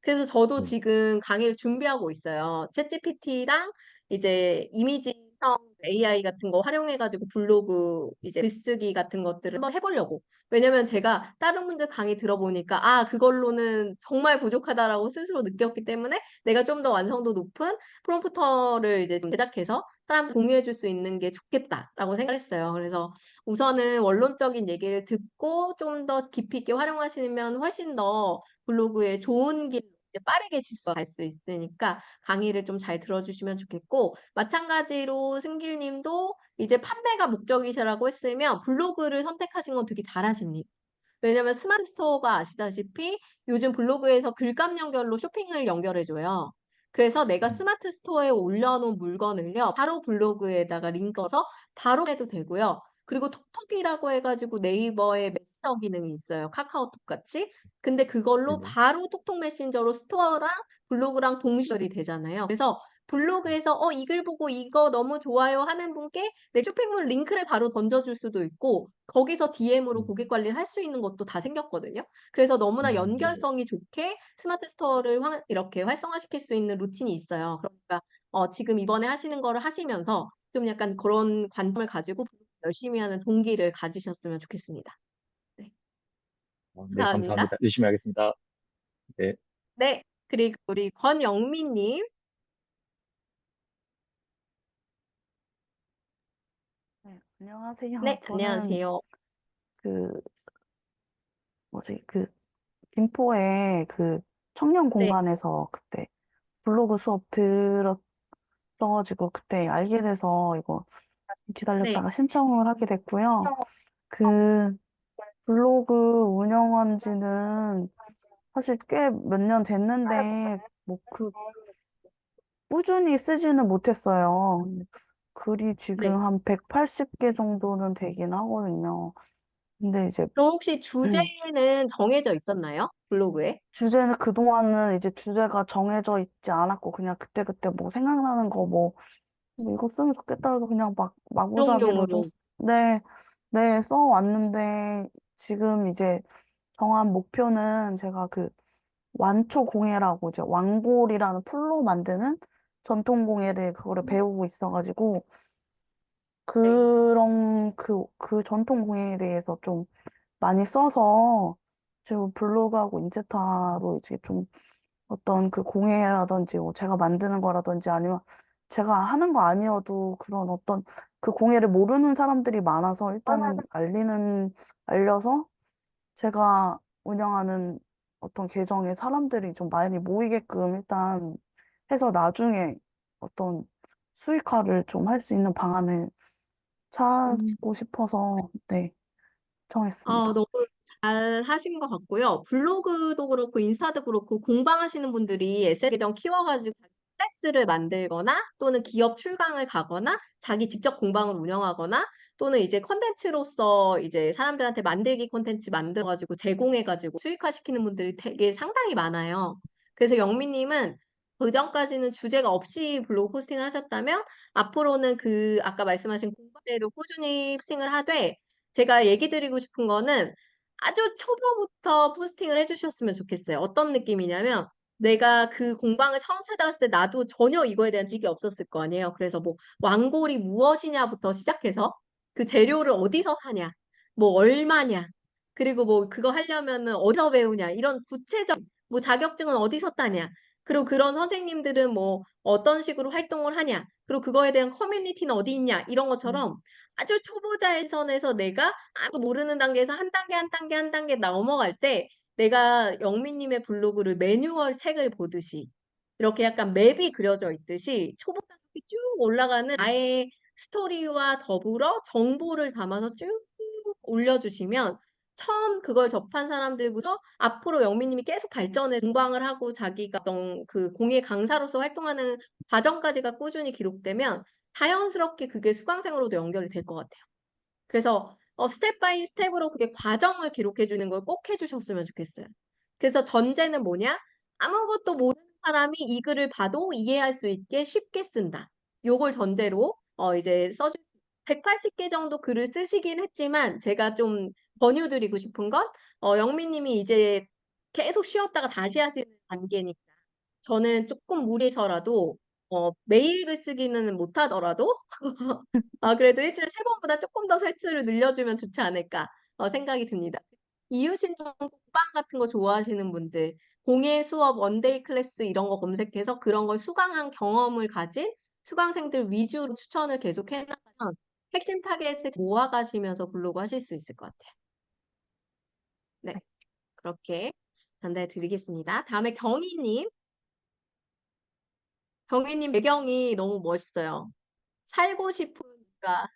그래서 저도 네, 지금 강의를 준비하고 있어요. 챗GPT랑 이제 이미지성 AI 같은 거 활용해가지고 블로그 이제 글쓰기 같은 것들을 한번 해보려고. 왜냐면 제가 다른 분들 강의 들어보니까 그걸로는 정말 부족하다라고 스스로 느꼈기 때문에 내가 좀 더 완성도 높은 프롬프터를 이제 좀 제작해서 사람들 공유해 줄 수 있는 게 좋겠다라고 생각했어요. 그래서 우선은 원론적인 얘기를 듣고 좀 더 깊이 있게 활용하시면 훨씬 더 블로그에 좋은 길 이제 빠르게 갈 수 있으니까 강의를 좀 잘 들어주시면 좋겠고 마찬가지로 승길님도 이제 판매가 목적이시라고 했으면 블로그를 선택하신 건 되게 잘하십니다. 왜냐면 스마트 스토어가 아시다시피 요즘 블로그에서 글감 연결로 쇼핑을 연결해줘요. 그래서 내가 음, 스마트 스토어에 올려놓은 물건을요, 바로 블로그에다가 링크해서 바로 해도 되고요. 그리고 톡톡이라고 해가지고 네이버에 메신저 기능이 있어요. 카카오톡 같이. 근데 그걸로 네네. 바로 톡톡 메신저로 스토어랑 블로그랑 동시열이 되잖아요. 그래서 블로그에서 이 글 보고 이거 너무 좋아요 하는 분께 내 쇼핑몰 링크를 바로 던져줄 수도 있고 거기서 DM으로 음, 고객 관리를 할 수 있는 것도 다 생겼거든요. 그래서 너무나 네네. 연결성이 좋게 스마트 스토어를 이렇게 활성화시킬 수 있는 루틴이 있어요. 그러니까 지금 이번에 하시는 거를 하시면서 좀 약간 그런 관점을 가지고 열심히 하는 동기를 가지셨으면 좋겠습니다. 네, 네, 감사합니다. 감사합니다. 열심히 하겠습니다. 네. 네, 그리고 우리 권영민님. 네, 안녕하세요. 네, 저는 안녕하세요. 그 김포의 그 청년 네, 공간에서 그때 블로그 수업 들었어가지고 그때 알게 돼서 이거 네, 기다렸다가 신청을 하게 됐고요. 그 블로그 운영한 지는 사실 꽤 몇 년 됐는데 뭐 그 꾸준히 쓰지는 못했어요. 글이 네. 지금 한 180개 정도는 되긴 하거든요. 근데 이제 그럼 혹시 주제는 정해져 있었나요? 블로그에? 주제는 그동안은 이제 주제가 정해져 있지 않았고, 그냥 그때그때 뭐 생각나는 거 뭐 이거 쓰면 좋겠다 해서 그냥 막 마구잡이로 좀, 일용용으로. 네, 네, 써왔는데, 지금 이제 정한 목표는 제가 그 완초공예라고 이제 완골이라는 풀로 만드는 전통공예를 그거를 배우고 있어가지고, 네. 그 전통공예에 대해서 좀 많이 써서 지금 블로그하고 인스타로 이제 좀 어떤 그 공예라든지 뭐 제가 만드는 거라든지 아니면 제가 하는 거 아니어도 그런 어떤 그 공예를 모르는 사람들이 많아서 일단은 알려서 제가 운영하는 어떤 계정에 사람들이 좀 많이 모이게끔 일단 해서 나중에 어떤 수익화를 좀 할 수 있는 방안을 찾고 싶어서, 네, 정했습니다. 너무 잘 하신 것 같고요. 블로그도 그렇고 인스타도 그렇고 공방하시는 분들이 SNS 계정 키워가지고 클래스를 만들거나 또는 기업 출강을 가거나 자기 직접 공방을 운영하거나 또는 이제 컨텐츠로서 이제 사람들한테 만들기 컨텐츠 만들어가지고 제공해가지고 수익화시키는 분들이 되게 상당히 많아요. 그래서 영미님은 그전까지는 주제가 없이 블로그 포스팅을 하셨다면 앞으로는 그 아까 말씀하신 공방대로 꾸준히 포스팅을 하되 제가 얘기 드리고 싶은 거는 아주 초보부터 포스팅을 해주셨으면 좋겠어요. 어떤 느낌이냐면 내가 그 공방을 처음 찾아갔을 때 나도 전혀 이거에 대한 지식이 없었을 거 아니에요. 그래서 뭐 완골이 무엇이냐부터 시작해서 그 재료를 어디서 사냐, 뭐 얼마냐, 그리고 뭐 그거 하려면은 어디서 배우냐 이런 구체적 뭐 자격증은 어디서 따냐. 그리고 그런 선생님들은 뭐 어떤 식으로 활동을 하냐. 그리고 그거에 대한 커뮤니티는 어디 있냐. 이런 것처럼 아주 초보자의 선에서 내가 아무도 모르는 단계에서 한 단계 한 단계 한 단계 넘어갈 때 내가 영미님의 블로그를 매뉴얼 책을 보듯이 이렇게 약간 맵이 그려져 있듯이 초보자가 쭉 올라가는 나의 스토리와 더불어 정보를 담아서 쭉 올려주시면 처음 그걸 접한 사람들부터 앞으로 영미님이 계속 발전해 공방을 하고 자기가 어떤 그 공예 강사로서 활동하는 과정까지가 꾸준히 기록되면 자연스럽게 그게 수강생으로도 연결이 될 것 같아요. 그래서 스텝 바이 스텝으로 그게 과정을 기록해 주는 걸 꼭 해주셨으면 좋겠어요. 그래서 전제는 뭐냐? 아무것도 모르는 사람이 이 글을 봐도 이해할 수 있게 쉽게 쓴다. 요걸 전제로 이제 180개 정도 글을 쓰시긴 했지만 제가 좀 권유드리고 싶은 건 영미님이 이제 계속 쉬었다가 다시 하시는 단계니까 저는 조금 무리셔라도 매일 글쓰기는 못하더라도 그래도 일주일에 3번보다 조금 더 횟수를 늘려주면 좋지 않을까 생각이 듭니다. 이유신청 국방 같은 거 좋아하시는 분들, 공예 수업, 원데이 클래스 이런 거 검색해서 그런 걸 수강한 경험을 가진 수강생들 위주로 추천을 계속 해나가면 핵심 타겟을 모아가시면서 블로그 하실 수 있을 것 같아요. 네, 그렇게 전달해 드리겠습니다. 다음에 경희님. 경희님 배경이 너무 멋있어요. 살고 싶으니까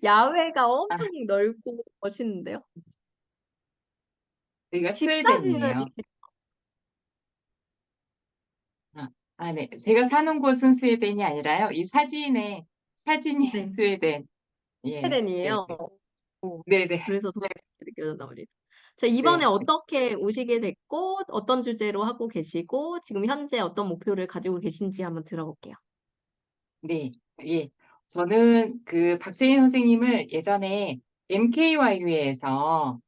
야외가 아, 엄청 넓고 멋있는데요. 여기가 집 사진은 스웨덴이에요. 네. 제가 사는 곳은 스웨덴이 아니라요. 이 사진이 네, 스웨덴. 예, 네, 스웨덴이에요. 네. 오, 네, 네. 그래서 더 느껴졌나 보네요. 자, 이번에 네, 어떻게 오시게 됐고, 어떤 주제로 하고 계시고, 지금 현재 어떤 목표를 가지고 계신지 한번 들어볼게요. 네, 예. 저는 그 박재인 선생님을 예전에 MKYU에서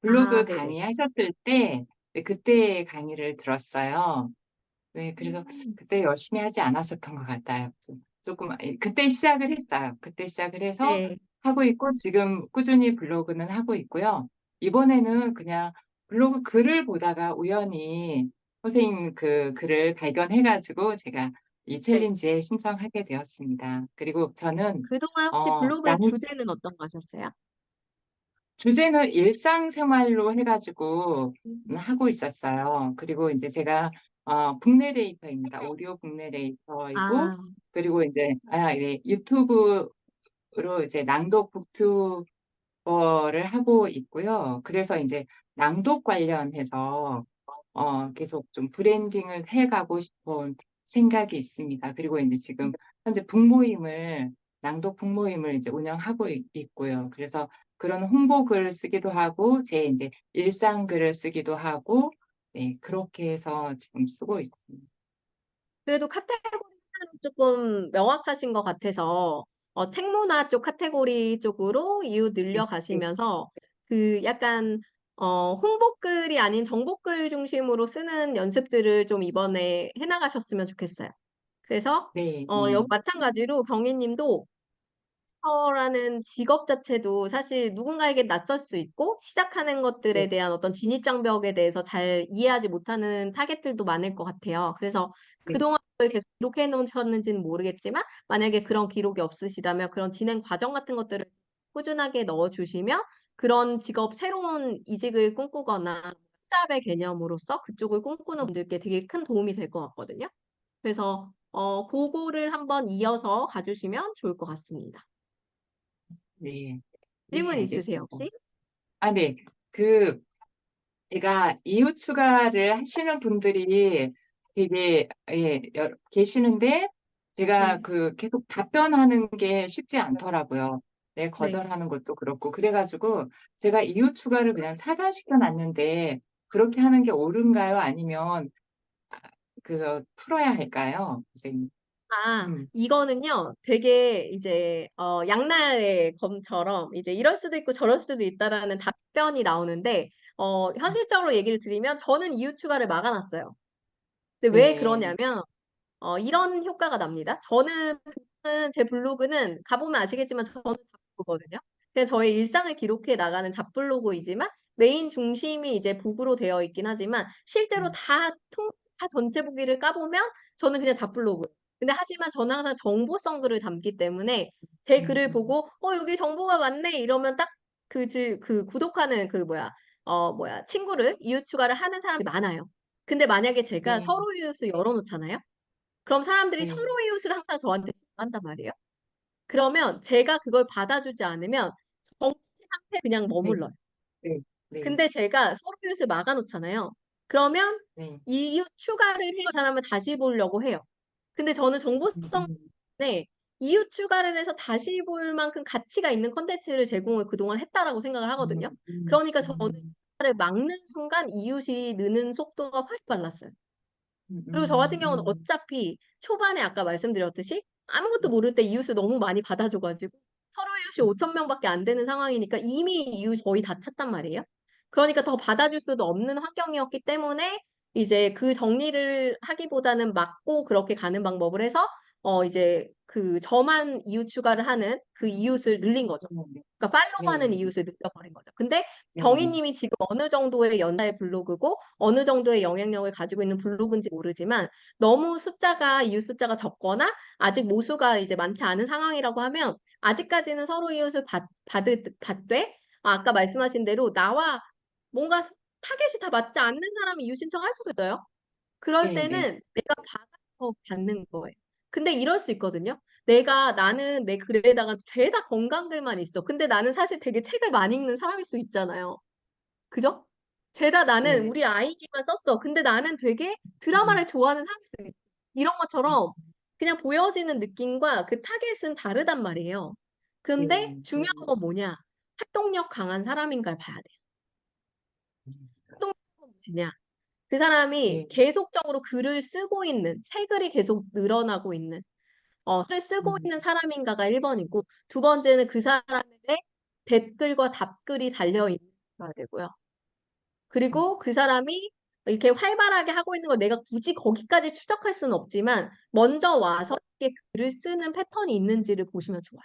블로그 네네. 강의하셨을 때, 네, 그때 강의를 들었어요. 네, 그래서 그때 열심히 하지 않았었던 것 같아요. 조금, 그때 시작을 했어요. 그때 시작을 해서 네. 하고 있고, 지금 꾸준히 블로그는 하고 있고요. 이번에는 그냥 블로그 글을 보다가 우연히 선생님 그 글을 발견해가지고 제가 이 네. 챌린지에 신청하게 되었습니다. 그리고 저는, 그동안 혹시 블로그의 주제는 어떤 거 하셨어요? 주제는 일상생활로 해가지고 음. 하고 있었어요. 그리고 이제 제가 북내레이터입니다. 오디오 북내레이터이고, 아, 그리고 이제 유튜브로 이제 낭독 북튜버를 하고 있고요. 그래서 이제 낭독 관련해서 계속 좀 브랜딩을 해가고 싶은 생각이 있습니다. 그리고 이제 지금 현재 낭독 북모임을 이제 운영하고 있고요. 그래서 그런 홍보글을 쓰기도 하고, 제 이제 일상글을 쓰기도 하고, 네, 그렇게 해서 지금 쓰고 있습니다. 그래도 카테고리는 조금 명확하신 것 같아서 책문화 쪽 카테고리 쪽으로 이유 늘려 네, 가시면서 그 약간 홍보글이 아닌 정보글 중심으로 쓰는 연습들을 좀 이번에 해나가셨으면 좋겠어요. 그래서 네, 여기 마찬가지로 경희님도 라는 직업 자체도 사실 누군가에게 낯설 수 있고 시작하는 네, 것들에 대한 어떤 진입장벽에 대해서 잘 이해하지 못하는 타겟들도 많을 것 같아요. 그래서 네, 그동안 계속 기록해 놓으셨는지는 모르겠지만 만약에 그런 기록이 없으시다면 그런 진행 과정 같은 것들을 꾸준하게 넣어주시면 그런 직업 새로운 이직을 꿈꾸거나 스탑의 개념으로서 그쪽을 꿈꾸는 분들께 되게 큰 도움이 될 것 같거든요. 그래서 그거를 한번 이어서 가주시면 좋을 것 같습니다. 네, 네, 질문 있으세요, 알겠습니다. 혹시? 아, 네. 그, 제가 이후 추가를 하시는 분들이 되게, 계시는데, 제가 네. 계속 답변하는 게 쉽지 않더라고요. 네, 네. 거절하는 것도 그렇고. 그래가지고, 제가 이후 추가를 그냥 차단시켜 놨는데, 그렇게 하는 게 옳은가요? 아니면, 아, 풀어야 할까요? 선생님. 이거는요, 되게 이제, 양날의 검처럼 이제 이럴 수도 있고 저럴 수도 있다라는 답변이 나오는데, 현실적으로 얘기를 드리면 저는 이유 추가를 막아놨어요. 근데 왜 네, 그러냐면, 이런 효과가 납니다. 저는 제 블로그는 가보면 아시겠지만 저는 잡블로그거든요. 그냥 저의 일상을 기록해 나가는 잡블로그이지만 메인 중심이 이제 북으로 되어 있긴 하지만 실제로 다 전체 보기를 까보면 저는 그냥 잡블로그. 근데 하지만 저는 항상 정보성 글을 담기 때문에 제 글을 보고 여기 정보가 많네 이러면 딱 그 구독하는 친구를 이웃 추가를 하는 사람이 많아요. 근데 만약에 제가 네, 서로 이웃을 열어놓잖아요. 그럼 사람들이 네, 서로 이웃을 항상 저한테 한단 말이에요. 그러면 제가 그걸 받아주지 않으면 정치 상태에 그냥 네, 머물러요. 네, 네, 근데 제가 서로 이웃을 막아놓잖아요. 그러면 네. 이 이웃 추가를 해서 사람을 다시 보려고 해요. 근데 저는 정보성 음, 네, 이웃 추가를 해서 다시 볼 만큼 가치가 있는 컨텐츠를 제공을 그동안 했다라고 생각을 하거든요. 그러니까 저는 추가를 막는 순간 이웃이 느는 속도가 훨씬 빨랐어요. 그리고 저 같은 경우는 어차피 초반에 아까 말씀드렸듯이 아무것도 모를 때 이웃을 너무 많이 받아줘가지고 서로 이웃이 5천 명밖에 안 되는 상황이니까 이미 이웃이 거의 다 찼단 말이에요. 그러니까 더 받아줄 수도 없는 환경이었기 때문에 이제 그 정리를 하기보다는 막고 그렇게 가는 방법을 해서 이제 저만 이웃 추가를 하는 그 이웃을 늘린 거죠. 그러니까 팔로우하는 네, 이웃을 늘려버린 거죠. 근데 네, 경희님이 지금 어느 정도의 연달의 블로그고 어느 정도의 영향력을 가지고 있는 블로그인지 모르지만 너무 이웃 숫자가 적거나 아직 모수가 이제 많지 않은 상황이라고 하면 아직까지는 서로 이웃을 받되 아까 말씀하신 대로 나와 뭔가 타겟이 다 맞지 않는 사람이 이웃 신청할 수도 있어요. 그럴 네, 네. 때는 내가 받아서 받는 거예요. 근데 이럴 수 있거든요. 나는 내 글에다가 죄다 건강글만 있어. 근데 나는 사실 되게 책을 많이 읽는 사람일 수 있잖아요. 그죠? 죄다 나는 네. 우리 아이기만 썼어. 근데 나는 되게 드라마를 좋아하는 사람일 수 있어. 이런 것처럼 그냥 보여지는 느낌과 그 타겟은 다르단 말이에요. 근데 네, 중요한 건 뭐냐? 활동력 강한 사람인가를 봐야 돼요. 활동력은 무엇이냐? 그 사람이 네, 계속적으로 글을 쓰고 있는, 새 글이 계속 늘어나고 있는, 글을 쓰고 있는 사람인가가 1번이고, 두 번째는 그 사람의 댓글과 답글이 달려있는 가 되고요. 그리고 그 사람이 이렇게 활발하게 하고 있는 걸 내가 굳이 거기까지 추적할 수는 없지만, 먼저 와서 이렇게 글을 쓰는 패턴이 있는지를 보시면 좋아요.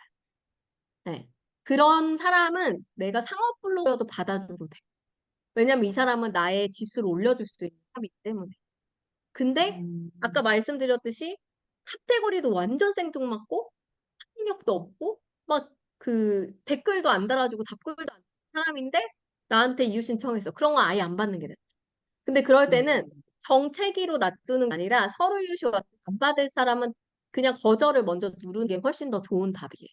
네. 그런 사람은 내가 상업 블로그여도 받아줘도 돼. 왜냐면 이 사람은 나의 지수를 올려줄 수 있는 사람이기 때문에. 근데 아까 말씀드렸듯이 카테고리도 완전 생뚱맞고 학력도 없고 막 댓글도 안 달아주고 답글도 안 주는 사람인데 나한테 이유 신청했어. 그런 거 아예 안 받는 게 낫죠. 근데 그럴 때는 정체기로 놔두는 게 아니라 서로 이웃이 왔을 때 안 받을 사람은 그냥 거절을 먼저 누르는 게 훨씬 더 좋은 답이에요.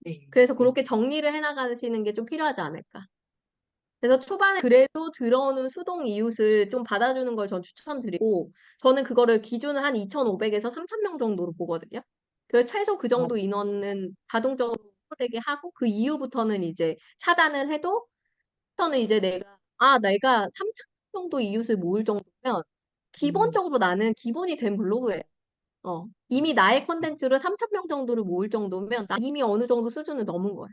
네, 그래서 네. 그렇게 정리를 해나가시는 게 좀 필요하지 않을까. 그래서 초반에 그래도 들어오는 수동 이웃을 좀 받아주는 걸 전 추천드리고, 저는 그거를 기준을 한 2,500에서 3,000명 정도로 보거든요. 그래서 최소 그 어, 정도 인원은 자동적으로 확보되게 하고, 그 이후부터는 이제 차단을 해도, 부터는 이제 내가 3,000명 정도 이웃을 모을 정도면, 기본적으로 나는 기본이 된 블로그예요. 이미 나의 콘텐츠로 3,000명 정도를 모을 정도면, 나 이미 어느 정도 수준을 넘은 거예요.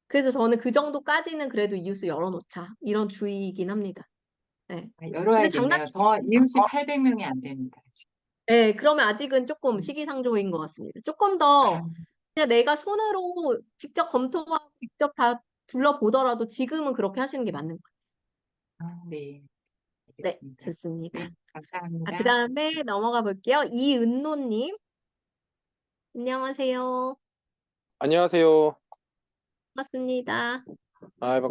그래서 저는 그 정도까지는 그래도 이웃을 열어놓자. 이런 주의이긴 합니다. 네. 근데 열어야겠네요. 저 이웃이 800명이 안 됩니다. 지금. 네, 그러면 아직은 조금 음. 시기상조인 것 같습니다. 조금 아, 더 그냥 내가 손으로 직접 검토하고 직접 다 둘러보더라도 지금은 그렇게 하시는 게 맞는 것 네. 네, 알겠습니다. 좋습니다. 네, 감사합니다. 그 다음에 넘어가 볼게요. 이은노님, 안녕하세요. 안녕하세요. 반갑습니다. 아,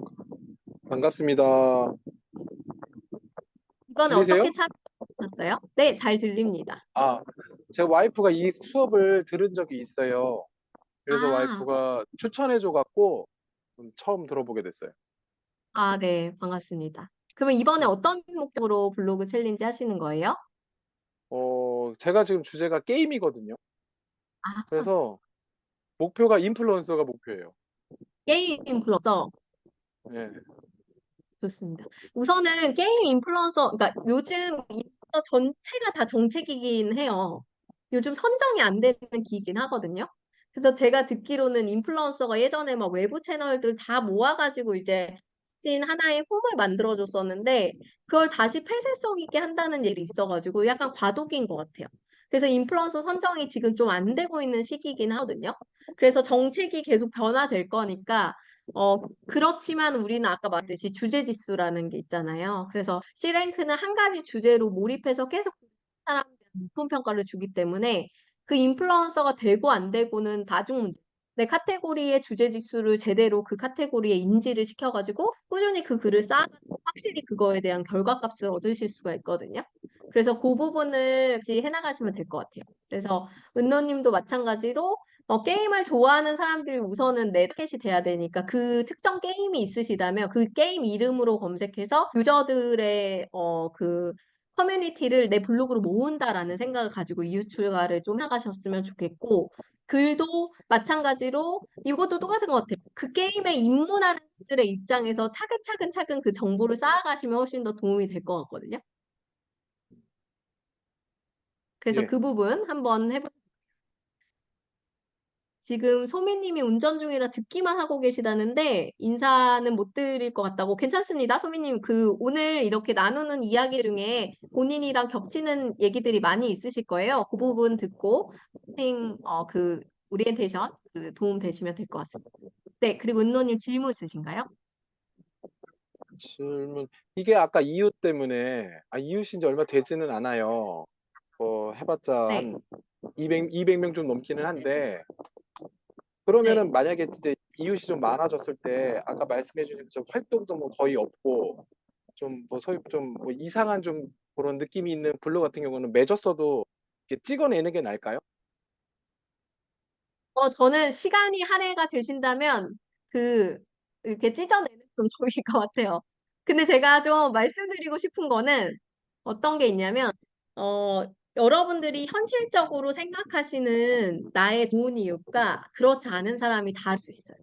반갑습니다. 이번에 들리세요? 어떻게 참여하셨어요? 네, 잘 들립니다. 아, 제 와이프가 이 수업을 들은 적이 있어요. 그래서 아, 와이프가 추천해줘갖고 처음 들어보게 됐어요. 네, 반갑습니다. 그러면 이번에 어떤 목적으로 블로그 챌린지 하시는 거예요? 제가 지금 주제가 게임이거든요. 아, 그래서 목표가 인플루언서가 목표예요. 게임 인플루언서. 예. 좋습니다. 우선은 게임 인플루언서, 그러니까 요즘 인플루언서 전체가 다 정책이긴 해요. 요즘 선정이 안 되는 기이긴 하거든요. 그래서 제가 듣기로는 인플루언서가 예전에 막 외부 채널들 다 모아가지고 이제 진 하나의 홈을 만들어줬었는데 그걸 다시 폐쇄성 있게 한다는 일이 있어가지고 약간 과도기인 것 같아요. 그래서 인플루언서 선정이 지금 좀 안 되고 있는 시기이긴 하거든요. 그래서 정책이 계속 변화될 거니까 그렇지만 우리는 아까 말했듯이 주제 지수라는 게 있잖아요. 그래서 C랭크는 한 가지 주제로 몰입해서 계속 사람들한테 높은 평가를 주기 때문에 그 인플루언서가 되고 안 되고는 다중 문제. 내 카테고리의 주제 지수를 제대로 그 카테고리에 인지를 시켜가지고 꾸준히 그 글을 쌓아가지고 확실히 그거에 대한 결과값을 얻으실 수가 있거든요. 그래서 그 부분을 같이 해나가시면 될 것 같아요. 그래서 은노님도 마찬가지로 게임을 좋아하는 사람들이 우선은 내 타겟이 돼야 되니까 그 특정 게임이 있으시다면 그 게임 이름으로 검색해서 유저들의 그 커뮤니티를 내 블로그로 모은다라는 생각을 가지고 이웃 출가를 좀 해가셨으면 좋겠고 글도 마찬가지로 이것도 똑같은 것 같아요. 그 게임에 입문하는 분들의 입장에서 차근차근 그 정보를 쌓아가시면 훨씬 더 도움이 될 것 같거든요. 그래서 예. 그 부분 한번 해보. 지금 소미님이 운전 중이라 듣기만 하고 계시다는데 인사는 못 드릴 것 같다고. 괜찮습니다. 소미님, 오늘 이렇게 나누는 이야기 중에 본인이랑 겹치는 얘기들이 많이 있으실 거예요. 그 부분 듣고 오리엔테이션 도움 되시면 될 것 같습니다. 네, 그리고 은노님 질문 있으신가요? 질문. 이게 아까 이웃 때문에, 이웃인 지 얼마 되지는 않아요. 해봤자 네, 한 200명 좀 넘기는 한데, 네. 그러면은 만약에 이제 이웃이 좀 많아졌을 때, 아까 말씀해 주신 것처럼 활동도 뭐 거의 없고, 소위 뭐 이상한 좀 그런 느낌이 있는 블로 같은 경우는 맺었어도 이렇게 찍어내는 게 나을까요? 저는 시간이 할애가 되신다면 이렇게 찢어내는 좀 좋을 것 같아요. 근데 제가 좀 말씀드리고 싶은 거는 어떤 게 있냐면, 어, 여러분들이 현실적으로 생각하시는 나의 좋은 이유가 그렇지 않은 사람이 다 할 수 있어요.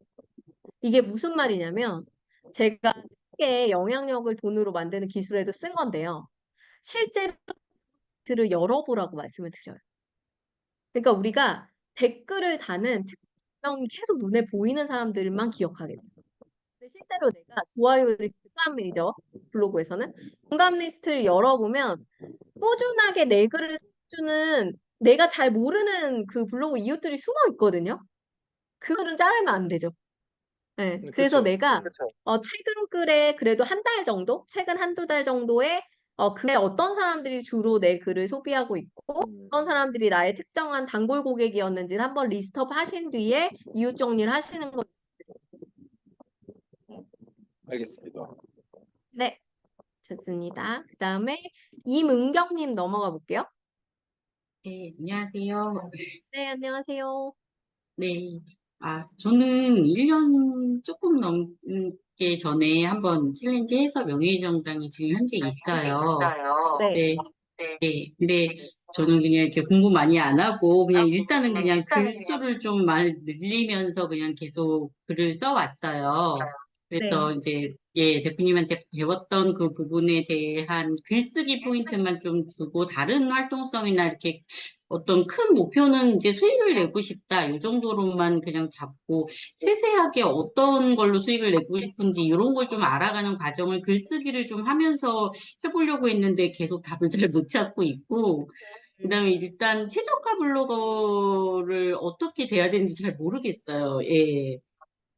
이게 무슨 말이냐면, 제가 크게 영향력을 돈으로 만드는 기술에도 쓴 건데요. 실제로 댓글을 열어보라고 말씀을 드려요. 그러니까 우리가 댓글을 다는 특정 계속 눈에 보이는 사람들만 기억하게 돼요. 근데 실제로 내가 좋아요 리스트 깜이죠. 블로그에서는 공감 리스트를 열어보면 꾸준하게 내 글을 써주는 내가 잘 모르는 그 블로그 이웃들이 숨어 있거든요. 그들은 자르면 안 되죠. 네, 그래서 그렇죠. 내가 최근 글에 그래도 한 달 정도, 최근 한두 달 정도에 글에 어떤 사람들이 주로 내 글을 소비하고 있고 어떤 사람들이 나의 특정한 단골 고객이었는지를 한번 리스트업 하신 뒤에 이웃 정리를 하시는 거. 알겠습니다. 네, 좋습니다. 그 다음에 임은경님 넘어가 볼게요. 네, 안녕하세요. 네, 안녕하세요. 네. 저는 1년 조금 넘게 전에 한번 챌린지 해서 명예정당이 지금 현재 있어요. 네, 네. 근데 저는 그냥 이렇게 공부 많이 안 하고 그냥 일단은 그냥 글수를 좀 많이 늘리면서 그냥 계속 글을 써왔어요. 그래서 네. 이제 대표님한테 배웠던 그 부분에 대한 글쓰기 포인트만 좀 두고 다른 활동성이나 이렇게 어떤 큰 목표는 이제 수익을 내고 싶다. 이 정도로만 그냥 잡고 세세하게 어떤 걸로 수익을 내고 싶은지 이런 걸 좀 알아가는 과정을 글쓰기를 좀 하면서 해보려고 했는데 계속 답을 잘 못 찾고 있고, 그다음에 일단 최저가 블로거를 어떻게 돼야 되는지 잘 모르겠어요. 예.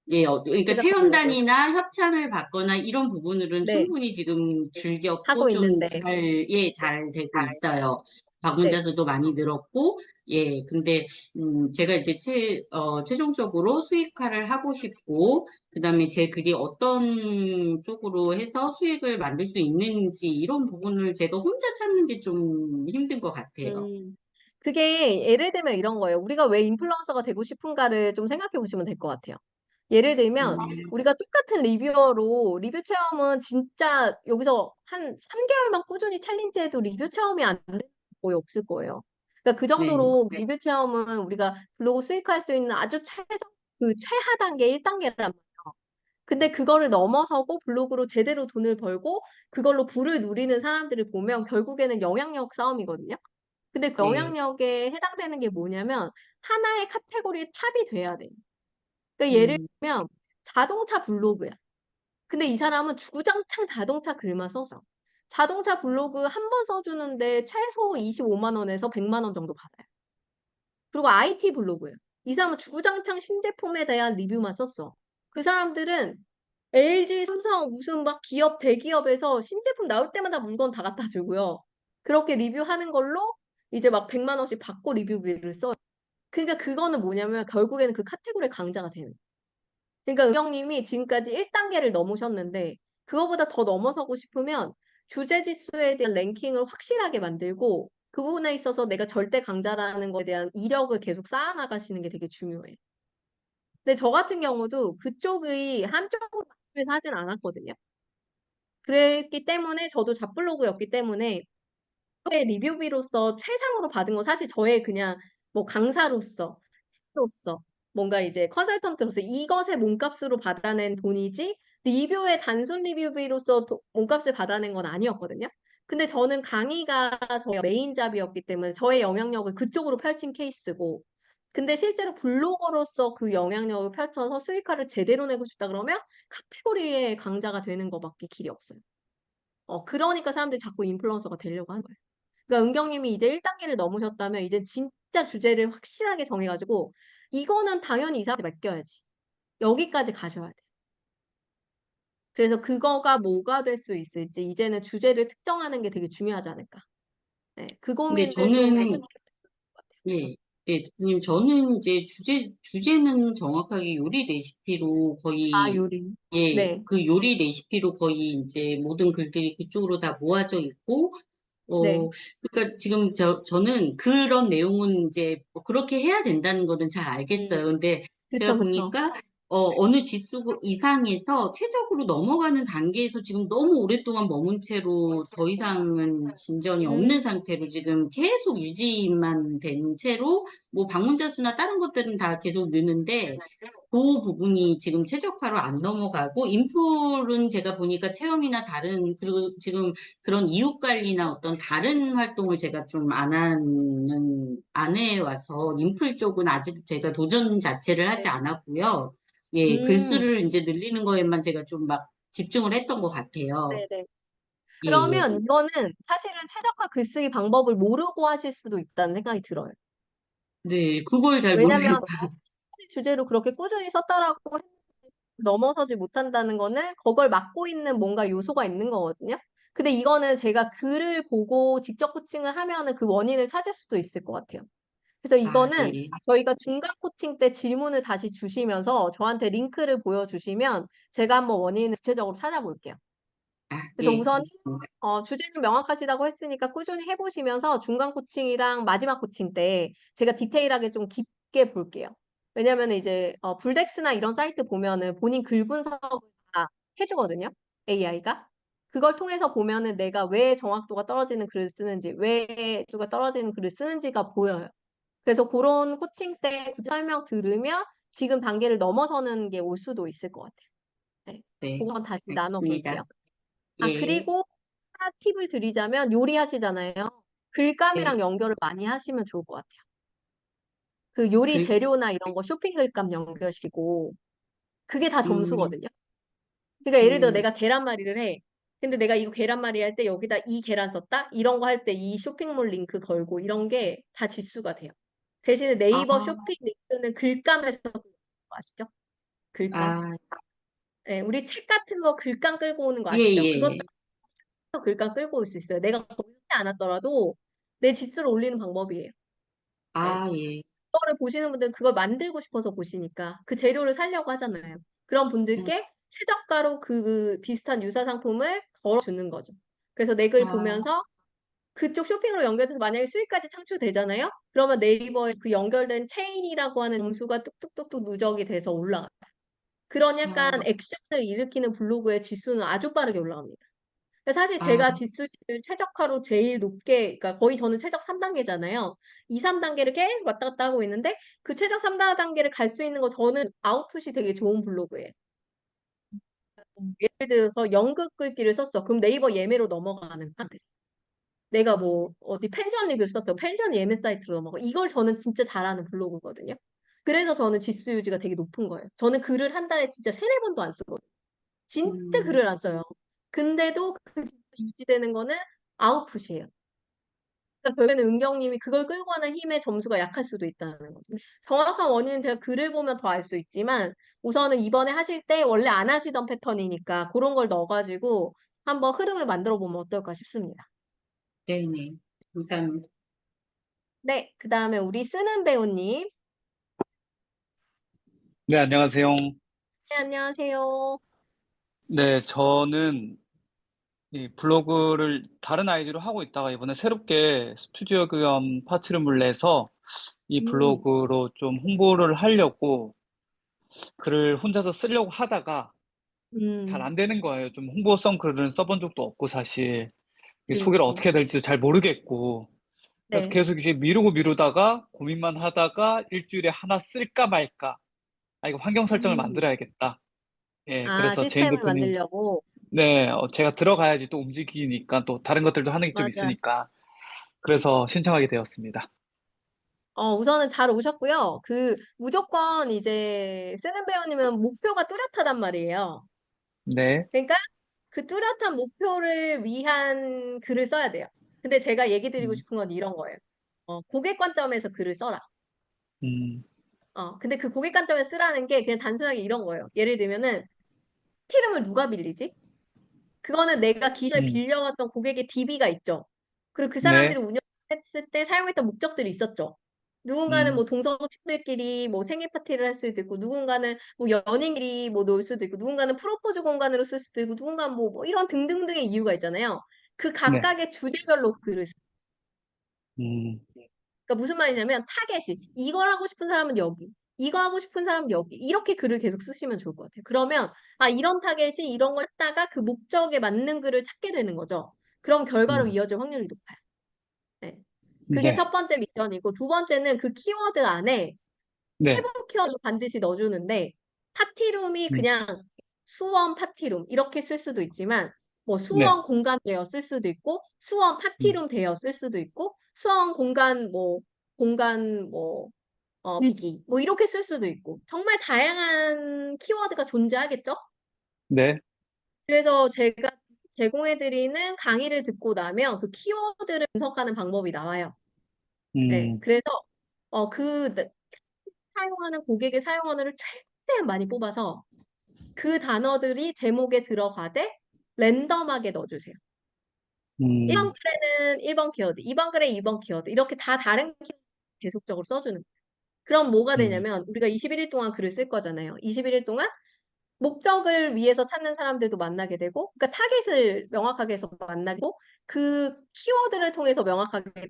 예, 그러니까 제가 그러려고요. 체험단이나 협찬을 받거나 이런 부분으로는 네, 충분히 지금 즐겼고 하고 좀 있는데. 예, 잘 되고 있어요. 네, 방문자 수도 많이 늘었고, 예, 근데, 제가 이제 최종적으로 수익화를 하고 싶고, 그 다음에 제 글이 어떤 쪽으로 해서 수익을 만들 수 있는지 이런 부분을 제가 혼자 찾는 게 좀 힘든 것 같아요. 그게 예를 들면 이런 거예요. 우리가 왜 인플루언서가 되고 싶은가를 좀 생각해 보시면 될 것 같아요. 예를 들면 우리가 똑같은 리뷰어로 리뷰 체험은 진짜 여기서 한 3개월만 꾸준히 챌린지해도 리뷰 체험이 안 되는 게 거의 없을 거예요. 그러니까 그 네, 정도로 리뷰 체험은 우리가 블로그 수익화할 수 있는 아주 최하 단계 1단계란 말이에요. 근데 그거를 넘어서고 블로그로 제대로 돈을 벌고 그걸로 부를 누리는 사람들을 보면 결국에는 영향력 싸움이거든요. 근데 그 네, 영향력에 해당되는 게 뭐냐면 하나의 카테고리의 탑이 돼야 돼요. 그러니까 예를 들면 자동차 블로그야. 근데 이 사람은 주구장창 자동차 글만 써서 자동차 블로그 한 번 써주는데 최소 25만 원에서 100만 원 정도 받아요. 그리고 IT 블로그예요. 이 사람은 주구장창 신제품에 대한 리뷰만 썼어. 그 사람들은 LG, 삼성 무슨 막 기업 대기업에서 신제품 나올 때마다 물건 다 갖다 주고요. 그렇게 리뷰하는 걸로 이제 막 100만 원씩 받고 리뷰비를 써요. 그러니까 그거는 뭐냐면 결국에는 그 카테고리 강자가 되는 거예요. 그러니까 은경님이 지금까지 1단계를 넘으셨는데 그거보다 더 넘어서고 싶으면 주제 지수에 대한 랭킹을 확실하게 만들고 그 부분에 있어서 내가 절대 강자라는 것에 대한 이력을 계속 쌓아나가시는 게 되게 중요해요. 근데 저 같은 경우도 그쪽의 한쪽으로 맞추려서 하진 않았거든요. 그랬기 때문에 저도 잡블로그였기 때문에 저의 리뷰비로서 최상으로 받은 건 사실 저의 그냥 뭐 강사로서 뭔가 이제 컨설턴트로서 이것의 몸값으로 받아낸 돈이지 리뷰의 단순 리뷰비로서 몸값을 받아낸 건 아니었거든요. 근데 저는 강의가 저의 메인 잡이었기 때문에 저의 영향력을 그쪽으로 펼친 케이스고 근데 실제로 블로거로서 그 영향력을 펼쳐서 수익화를 제대로 내고 싶다 그러면 카테고리의 강자가 되는 것밖에 길이 없어요. 그러니까 사람들이 자꾸 인플루언서가 되려고 하는 거예요. 그러니까 은경님이 이제 1단계를 넘으셨다면 이제 진짜 주제를 확실하게 정해가지고 이거는 당연히 이 사람한테 맡겨야지. 여기까지 가셔야 돼. 그래서 그거가 뭐가 될 수 있을지 이제는 주제를 특정하는 게 되게 중요하지 않을까. 네, 그 근데 고민을 좀 저는, 해보셔야 될 것 같아요. 예, 예, 대표님, 저는 이제 주제는 정확하게 요리 레시피로 아, 거의, 요리. 예, 네, 그 요리 레시피로 거의 이제 모든 글들이 그쪽으로 다 모아져 있고, 네, 그러니까 지금 저는 그런 내용은 이제 뭐 그렇게 해야 된다는 거는 잘 알겠어요. 근데 제가 그쵸, 그쵸. 보니까, 어느 지수 이상에서 최적으로 넘어가는 단계에서 지금 너무 오랫동안 머문 채로 더 이상은 진전이 없는 상태로 지금 계속 유지만 된 채로 뭐 방문자 수나 다른 것들은 다 계속 느는데 그 부분이 지금 최적화로 안 넘어가고 인풀은 제가 보니까 체험이나 다른 그리고 지금 그런 이웃 관리나 어떤 다른 활동을 제가 좀 안 해와서 인풀 쪽은 아직 제가 도전 자체를 하지 않았고요. 예, 음, 글수를 이제 늘리는 거에만 제가 좀 막 집중을 했던 것 같아요. 네네. 예, 예. 그러면 이거는 사실은 최적화 글쓰기 방법을 모르고 하실 수도 있다는 생각이 들어요. 네, 그걸 잘 왜냐면 모르겠어요. 주제로 그렇게 꾸준히 썼다라고 넘어서지 못한다는 거는 그걸 막고 있는 뭔가 요소가 있는 거거든요. 근데 이거는 제가 글을 보고 직접 코칭을 하면은 그 원인을 찾을 수도 있을 것 같아요. 그래서 아, 이거는 네. 저희가 중간 코칭 때 질문을 다시 주시면서 저한테 링크를 보여주시면 제가 한번 원인을 구체적으로 찾아볼게요. 아, 그래서 예. 우선 주제는 명확하시다고 했으니까 꾸준히 해보시면서 중간 코칭이랑 마지막 코칭 때 제가 디테일하게 좀 깊게 볼게요. 왜냐면 이제 불덱스나 이런 사이트 보면은 본인 글 분석을 다 해주거든요. AI가. 그걸 통해서 보면은 내가 왜 정확도가 떨어지는 글을 쓰는지, 왜 수가 떨어지는 글을 쓰는지가 보여요. 그래서 그런 코칭 때 설명 들으면 지금 단계를 넘어서는 게 올 수도 있을 것 같아요. 네. 네, 그건 다시 나눠볼게요. 알겠습니다. 아, 예, 그리고 하나 팁을 드리자면 요리하시잖아요. 네. 글감이랑 연결을 많이 하시면 좋을 것 같아요. 그 요리 글, 재료나 이런 거 쇼핑 글감 연결시키고 그게 다 음, 점수거든요. 그러니까 예를 들어 음, 내가 계란말이를 해. 근데 내가 이거 계란말이 할 때 여기다 이 계란 썼다? 이런 거 할 때 이 쇼핑몰 링크 걸고 이런 게 다 지수가 돼요. 대신에 아, 네이버 쇼핑 링크는 글감에서 아시죠? 글감. 아, 예, 우리 책 같은 거 글감 끌고 오는 거 예, 아시죠? 예. 그것도 글감 끌고 올 수 있어요. 내가 거기 하지 않았더라도 내 지수를 올리는 방법이에요. 네. 아, 예. 그거를 보시는 분들은 그걸 만들고 싶어서 보시니까 그 재료를 사려고 하잖아요. 그런 음, 분들께 최저가로 그 비슷한 유사 상품을 걸어주는 거죠. 그래서 내 글 아, 보면서 그쪽 쇼핑으로 연결돼서 만약에 수익까지 창출되잖아요? 그러면 네이버에 그 연결된 체인이라고 하는 점수가 뚝뚝뚝뚝 누적이 돼서 올라가요. 그런 약간 아, 액션을 일으키는 블로그의 지수는 아주 빠르게 올라갑니다. 그러니까 사실 아, 제가 지수를 최적화로 제일 높게, 그러니까 거의 저는 최적 3단계잖아요. 2, 3단계를 계속 왔다 갔다 하고 있는데 그 최적 3단계를 갈 수 있는 거 저는 아웃풋이 되게 좋은 블로그예요. 예를 들어서 연극 글귀를 썼어. 그럼 네이버 예매로 넘어가는 사람들. 내가 뭐 어디 펜션 리뷰를 썼어. 펜션 예매 사이트로 넘어가. 이걸 저는 진짜 잘하는 블로그거든요. 그래서 저는 지수 유지가 되게 높은 거예요. 저는 글을 한 달에 진짜 세네 번도 안 쓰거든요. 진짜 음, 글을 안 써요. 근데도 그 지수 유지되는 거는 아웃풋이에요. 그러니까 결국에는 은경님이 그걸 끌고 가는 힘의 점수가 약할 수도 있다는 거죠. 정확한 원인은 제가 글을 보면 더 알 수 있지만 우선은 이번에 하실 때 원래 안 하시던 패턴이니까 그런 걸 넣어가지고 한번 흐름을 만들어 보면 어떨까 싶습니다. 네네. 감사합니다. 네, 그 다음에 우리 쓰는 배우님. 네, 안녕하세요. 네, 안녕하세요. 네, 저는 이 블로그를 다른 아이디로 하고 있다가 이번에 새롭게 스튜디오 겸 파트룸을 내서 이 음, 블로그로 좀 홍보를 하려고 글을 혼자서 쓰려고 하다가 잘 음, 안 되는 거예요. 좀 홍보성 글은 써본 적도 없고 사실 이 소개를 그치. 어떻게 해야 될지도 잘 모르겠고 그래서 네. 계속 이제 미루다가 고민만 하다가 일주일에 하나 쓸까 말까. 아, 이거 환경 설정을 음. 만들어야겠다. 예, 아, 그래서 제인 시스템을 대표님 만들려고. 네, 제가 들어가야지 또 움직이니까 또 다른 것들도 하는 게 좀 맞아. 있으니까. 그래서 신청하게 되었습니다. 우선은 잘 오셨고요. 무조건 이제 쓰는 배우님은 목표가 뚜렷하단 말이에요. 네, 그러니까 그 뚜렷한 목표를 위한 글을 써야 돼요. 근데 제가 얘기 드리고 음, 싶은 건 이런 거예요. 고객 관점에서 글을 써라. 음, 근데 그 고객 관점에서 쓰라는 게 그냥 단순하게 이런 거예요. 예를 들면은 티름을 누가 빌리지? 그거는 내가 기존에 음, 빌려왔던 고객의 DB가 있죠. 그리고 그 네, 사람들이 운영했을 때 사용했던 목적들이 있었죠. 누군가는 음, 뭐 동성친들끼리 뭐 생일 파티를 할 수도 있고, 누군가는 뭐 연인끼리 뭐 놀 수도 있고, 누군가는 프로포즈 공간으로 쓸 수도 있고, 누군가는 뭐 이런 등등등의 이유가 있잖아요. 그 네, 각각의 주제별로 글을 음, 그러니까 무슨 말이냐면 타겟이 이걸 하고 싶은 사람은 여기, 이거 하고 싶은 사람은 여기 이렇게 글을 계속 쓰시면 좋을 것 같아요. 그러면 이런 타겟이 이런 걸 했다가 그 목적에 맞는 글을 찾게 되는 거죠. 그럼 결과로 음, 이어질 확률이 높아요. 네. 그게 네, 첫 번째 미션이고 두 번째는 그 키워드 안에 네, 세부 키워드 반드시 넣어주는데 파티룸이 음, 그냥 수원 파티룸 이렇게 쓸 수도 있지만 뭐 네, 수원 공간 되어 쓸 수도 있고 수원 음, 파티룸 되어 쓸 수도 있고 수원 공간 뭐 공간 뭐 비기 뭐 이렇게 쓸 수도 있고 정말 다양한 키워드가 존재하겠죠? 네, 그래서 제가 제공해드리는 강의를 듣고 나면 그 키워드를 분석하는 방법이 나와요. 네, 음, 그래서 사용하는 고객의 사용 언어를 최대한 많이 뽑아서 그 단어들이 제목에 들어가되 랜덤하게 넣어주세요. 1번 음, 글에는 1번 키워드, 2번 글에 2번 키워드 이렇게 다 다른 키워드 계속적으로 써주는 거예요. 그럼 뭐가 음, 되냐면 우리가 21일 동안 글을 쓸 거잖아요. 21일 동안 목적을 위해서 찾는 사람들도 만나게 되고 그러니까 타겟을 명확하게 해서 만나고 그 키워드를 통해서 명확하게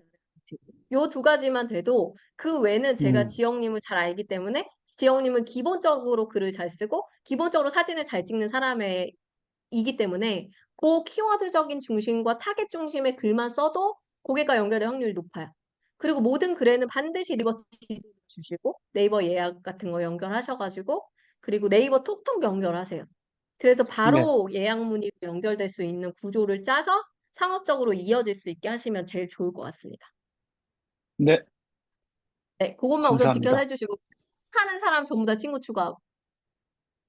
요 두 가지만 돼도 그 외는 제가 음, 지영님을 잘 알기 때문에 지영님은 기본적으로 글을 잘 쓰고 기본적으로 사진을 잘 찍는 사람이기 때문에 그 키워드적인 중심과 타겟 중심의 글만 써도 고객과 연결될 확률이 높아요. 그리고 모든 글에는 반드시 네이버 지도 주시고 네이버 예약 같은 거 연결하셔가지고 그리고 네이버 톡톡 연결하세요. 그래서 네, 바로 예약 문의 연결될 수 있는 구조를 짜서 상업적으로 이어질 수 있게 하시면 제일 좋을 것 같습니다. 네, 네, 그것만 우선 지켜서 감사합니다. 해주시고 하는 사람 전부 다 친구 추가하고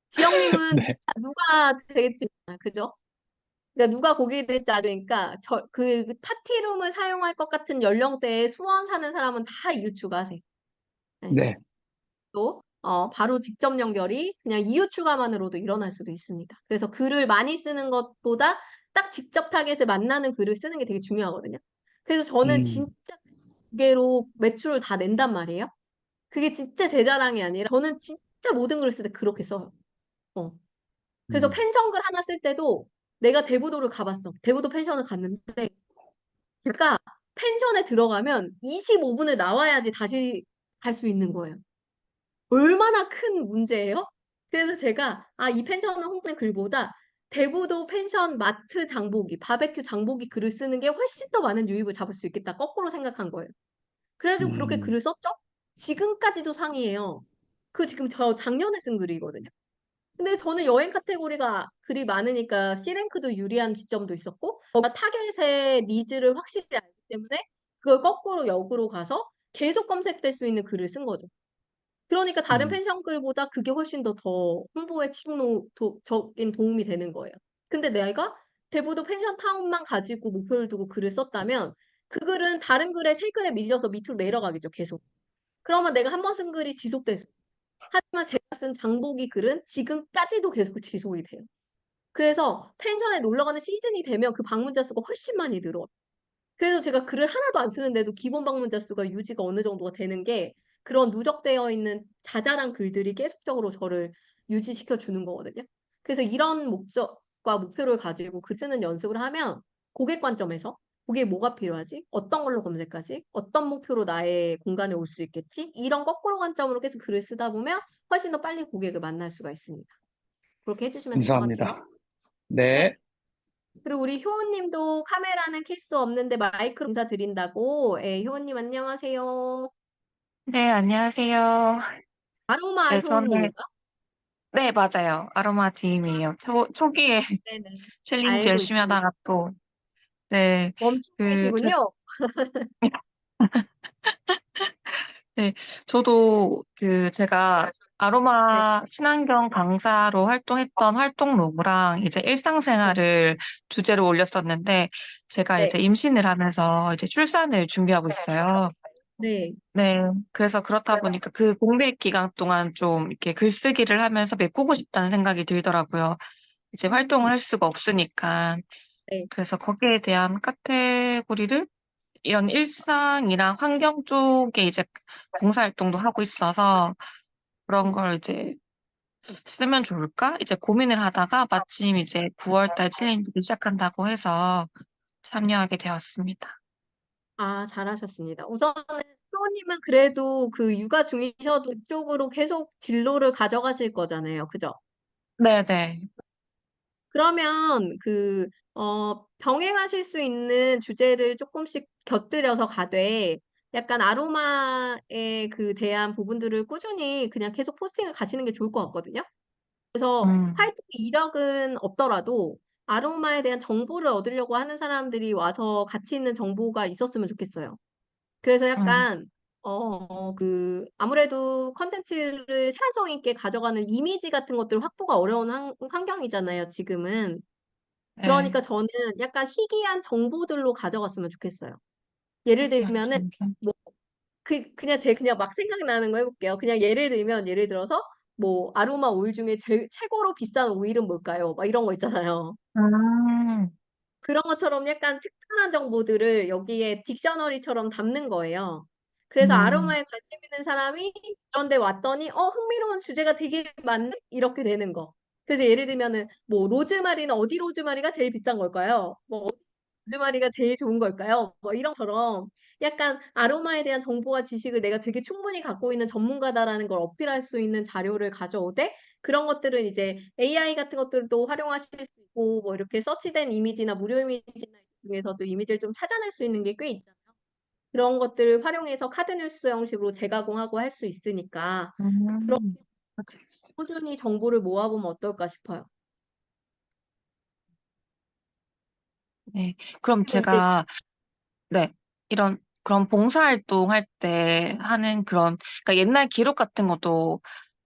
지영님은 네, 누가 되겠지, 그죠? 그러니까 누가 고객이 될지 아니니까 그 파티룸을 사용할 것 같은 연령대에 수원 사는 사람은 다 이웃 추가하세요. 네. 네, 또 바로 직접 연결이 그냥 이유 추가만으로도 일어날 수도 있습니다. 그래서 글을 많이 쓰는 것보다 딱 직접 타겟을 만나는 글을 쓰는 게 되게 중요하거든요. 그래서 저는 진짜 두 개로 매출을 다 낸단 말이에요. 그게 진짜 제 자랑이 아니라 저는 진짜 모든 글을 쓸 때 그렇게 써요. 어. 그래서 펜션글 하나 쓸 때도 내가 대부도를 가봤어. 대부도 펜션을 갔는데 제가 펜션에 들어가면 25분을 나와야지 다시 갈 수 있는 거예요. 얼마나 큰 문제예요? 그래서 제가 이 펜션을 홍보하는 글보다 대부도 펜션 마트 장보기, 바베큐 장보기 글을 쓰는 게 훨씬 더 많은 유입을 잡을 수 있겠다. 거꾸로 생각한 거예요. 그래가지고 그렇게 글을 썼죠? 지금까지도 상이에요. 그 지금 저 작년에 쓴 글이거든요. 근데 저는 여행 카테고리가 글이 많으니까 C랭크도 유리한 지점도 있었고, 뭔가 타겟의 니즈를 확실히 알기 때문에 그걸 거꾸로 역으로 가서 계속 검색될 수 있는 글을 쓴 거죠. 그러니까 다른 펜션 글보다 그게 훨씬 더 홍보에 적인 도움이 되는 거예요. 근데 내가 대부도 펜션 타운만 가지고 목표를 두고 글을 썼다면 그 글은 다른 글에 세 글에 밀려서 밑으로 내려가겠죠, 계속. 그러면 내가 한 번 쓴 글이 지속돼서. 하지만 제가 쓴 장보기 글은 지금까지도 계속 지속이 돼요. 그래서 펜션에 놀러 가는 시즌이 되면 그 방문자 수가 훨씬 많이 늘어요. 그래서 제가 글을 하나도 안 쓰는데도 기본 방문자 수가 유지가 어느 정도가 되는 게 그런 누적되어 있는 자잘한 글들이 계속적으로 저를 유지시켜 주는 거거든요. 그래서 이런 목적과 목표를 가지고 글 쓰는 연습을 하면 고객 관점에서 고객이 뭐가 필요하지? 어떤 걸로 검색하지? 어떤 목표로 나의 공간에 올 수 있겠지? 이런 거꾸로 관점으로 계속 글을 쓰다 보면 훨씬 더 빨리 고객을 만날 수가 있습니다. 그렇게 해주시면 될 것 같아요. 감사합니다. 네. 그리고 우리 효원님도 카메라는 켤 수 없는데 마이크로 인사드린다고. 효원님 안녕하세요. 네, 안녕하세요. 아로마 네, 저는, 효원님인가? 네, 맞아요. 아로마 팀이에요. 초기에 네네. 챌린지 알고 열심히 있습니다. 하다가 또, 네, 멈추고 그, 계시군요. 네, 저도 제가 네, 아로마 친환경 강사로 활동했던 활동 로그랑 이제 네, 일상생활을 주제로 올렸었는데, 제가 이제 네, 임신을 하면서 이제 출산을 준비하고 있어요. 네. 네, 그래서 그렇다 보니까 그 공백 기간 동안 좀 이렇게 글쓰기를 하면서 메꾸고 싶다는 생각이 들더라고요. 이제 활동을 음, 할 수가 없으니까. 네. 그래서 거기에 대한 카테고리를 이런 일상이랑 환경 쪽에 이제 봉사활동도 하고 있어서 그런 걸 이제 쓰면 좋을까? 이제 고민을 하다가 마침 이제 9월 달 챌린지를 시작한다고 해서 참여하게 되었습니다. 잘하셨습니다. 우선은 효원님은 그래도 그 육아 중이셔도 이쪽으로 계속 진로를 가져가실 거잖아요. 그죠? 네네. 그러면 병행하실 수 있는 주제를 조금씩 곁들여서 가되 약간 아로마에 대한 부분들을 꾸준히 그냥 계속 포스팅을 가시는 게 좋을 것 같거든요. 그래서 음, 활동 이력은 없더라도 아로마에 대한 정보를 얻으려고 하는 사람들이 와서 가치 있는 정보가 있었으면 좋겠어요. 그래서 음, 약간 아무래도 컨텐츠를 생산성 있게 가져가는 이미지 같은 것들 확보가 어려운 환경이잖아요, 지금은. 네. 그러니까 저는 약간 희귀한 정보들로 가져갔으면 좋겠어요. 예를 한 들면은 정도. 뭐 그냥 막 생각나는 거 해볼게요. 그냥 예를 들어서 뭐 아로마 오일 중에 최고로 비싼 오일은 뭘까요? 막 이런 거 있잖아요. 음, 그런 것처럼 약간 특별한 정보들을 여기에 딕셔너리처럼 담는 거예요. 그래서 음, 아로마에 관심 있는 사람이 그런 데 왔더니 흥미로운 주제가 되게 많네? 이렇게 되는 거. 그래서 예를 들면은 뭐 로즈마리는 어디 로즈마리가 제일 비싼 걸까요? 뭐 어디 로즈마리가 제일 좋은 걸까요? 뭐 이런 것처럼 약간 아로마에 대한 정보와 지식을 내가 되게 충분히 갖고 있는 전문가다라는 걸 어필할 수 있는 자료를 가져오되 그런 것들은 이제 AI 같은 것들도 활용하실 수 있고 뭐 이렇게 서치된 이미지나 무료 이미지나 중에서도 이미지를 좀 찾아낼 수 있는 게 꽤 있잖아요. 그런 것들을 활용해서 카드 뉴스 형식으로 재가공하고 할 수 있으니까 그렇게 음. 꾸준히 정보를 모아보면 어떨까 싶어요. 네. 그럼 그리고 이제 제가, 네, 그런 봉사활동 할 때 하는 그러니까 옛날 기록 같은 것도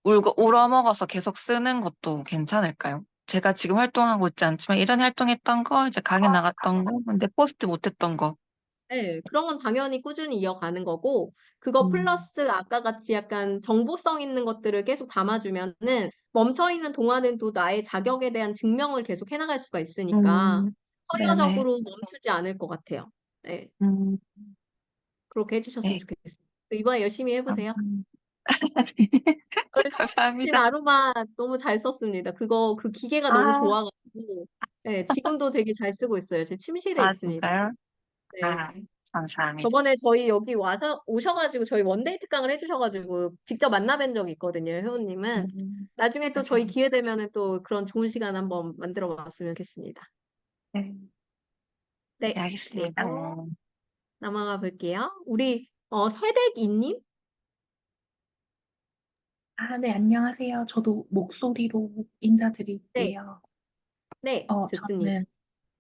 울어먹어서 계속 쓰는 것도 괜찮을까요? 제가 지금 활동하고 있지 않지만 예전에 활동했던 거, 이제 강의 나갔던 거, 근데 포스트 못했던 거. 네, 그런 건 당연히 꾸준히 이어가는 거고, 그거 플러스 아까 같이 약간 정보성 있는 것들을 계속 담아주면은 멈춰있는 동안은 또 나의 자격에 대한 증명을 계속 해나갈 수가 있으니까 네네. 커리어적으로 멈추지 않을 것 같아요. 네, 음, 그렇게 해주셨으면 네. 좋겠어요. 이번에 열심히 해보세요. 감사합니다. 진 감사합니다. 아로마 너무 잘 썼습니다. 그 기계가 너무 아, 좋아가지고, 네, 지금도 되게 잘 쓰고 있어요. 제 침실에 있습니다. 진짜요? 네. 아, 감사합니다. 저번에 저희 여기 오셔가지고 저희 원데이 특강을 해주셔가지고 직접 만나뵌 적이 있거든요, 회원님은. 나중에 또 저희 감사합니다. 기회 되면은 또 그런 좋은 시간 한번 만들어 봤으면 좋겠습니다. 네, 네, 네, 알겠습니다. 그리고 넘어가 볼게요. 우리 세댁이님? 네, 안녕하세요. 저도 목소리로 네, 인사드릴게요. 네, 좋습니다. 저는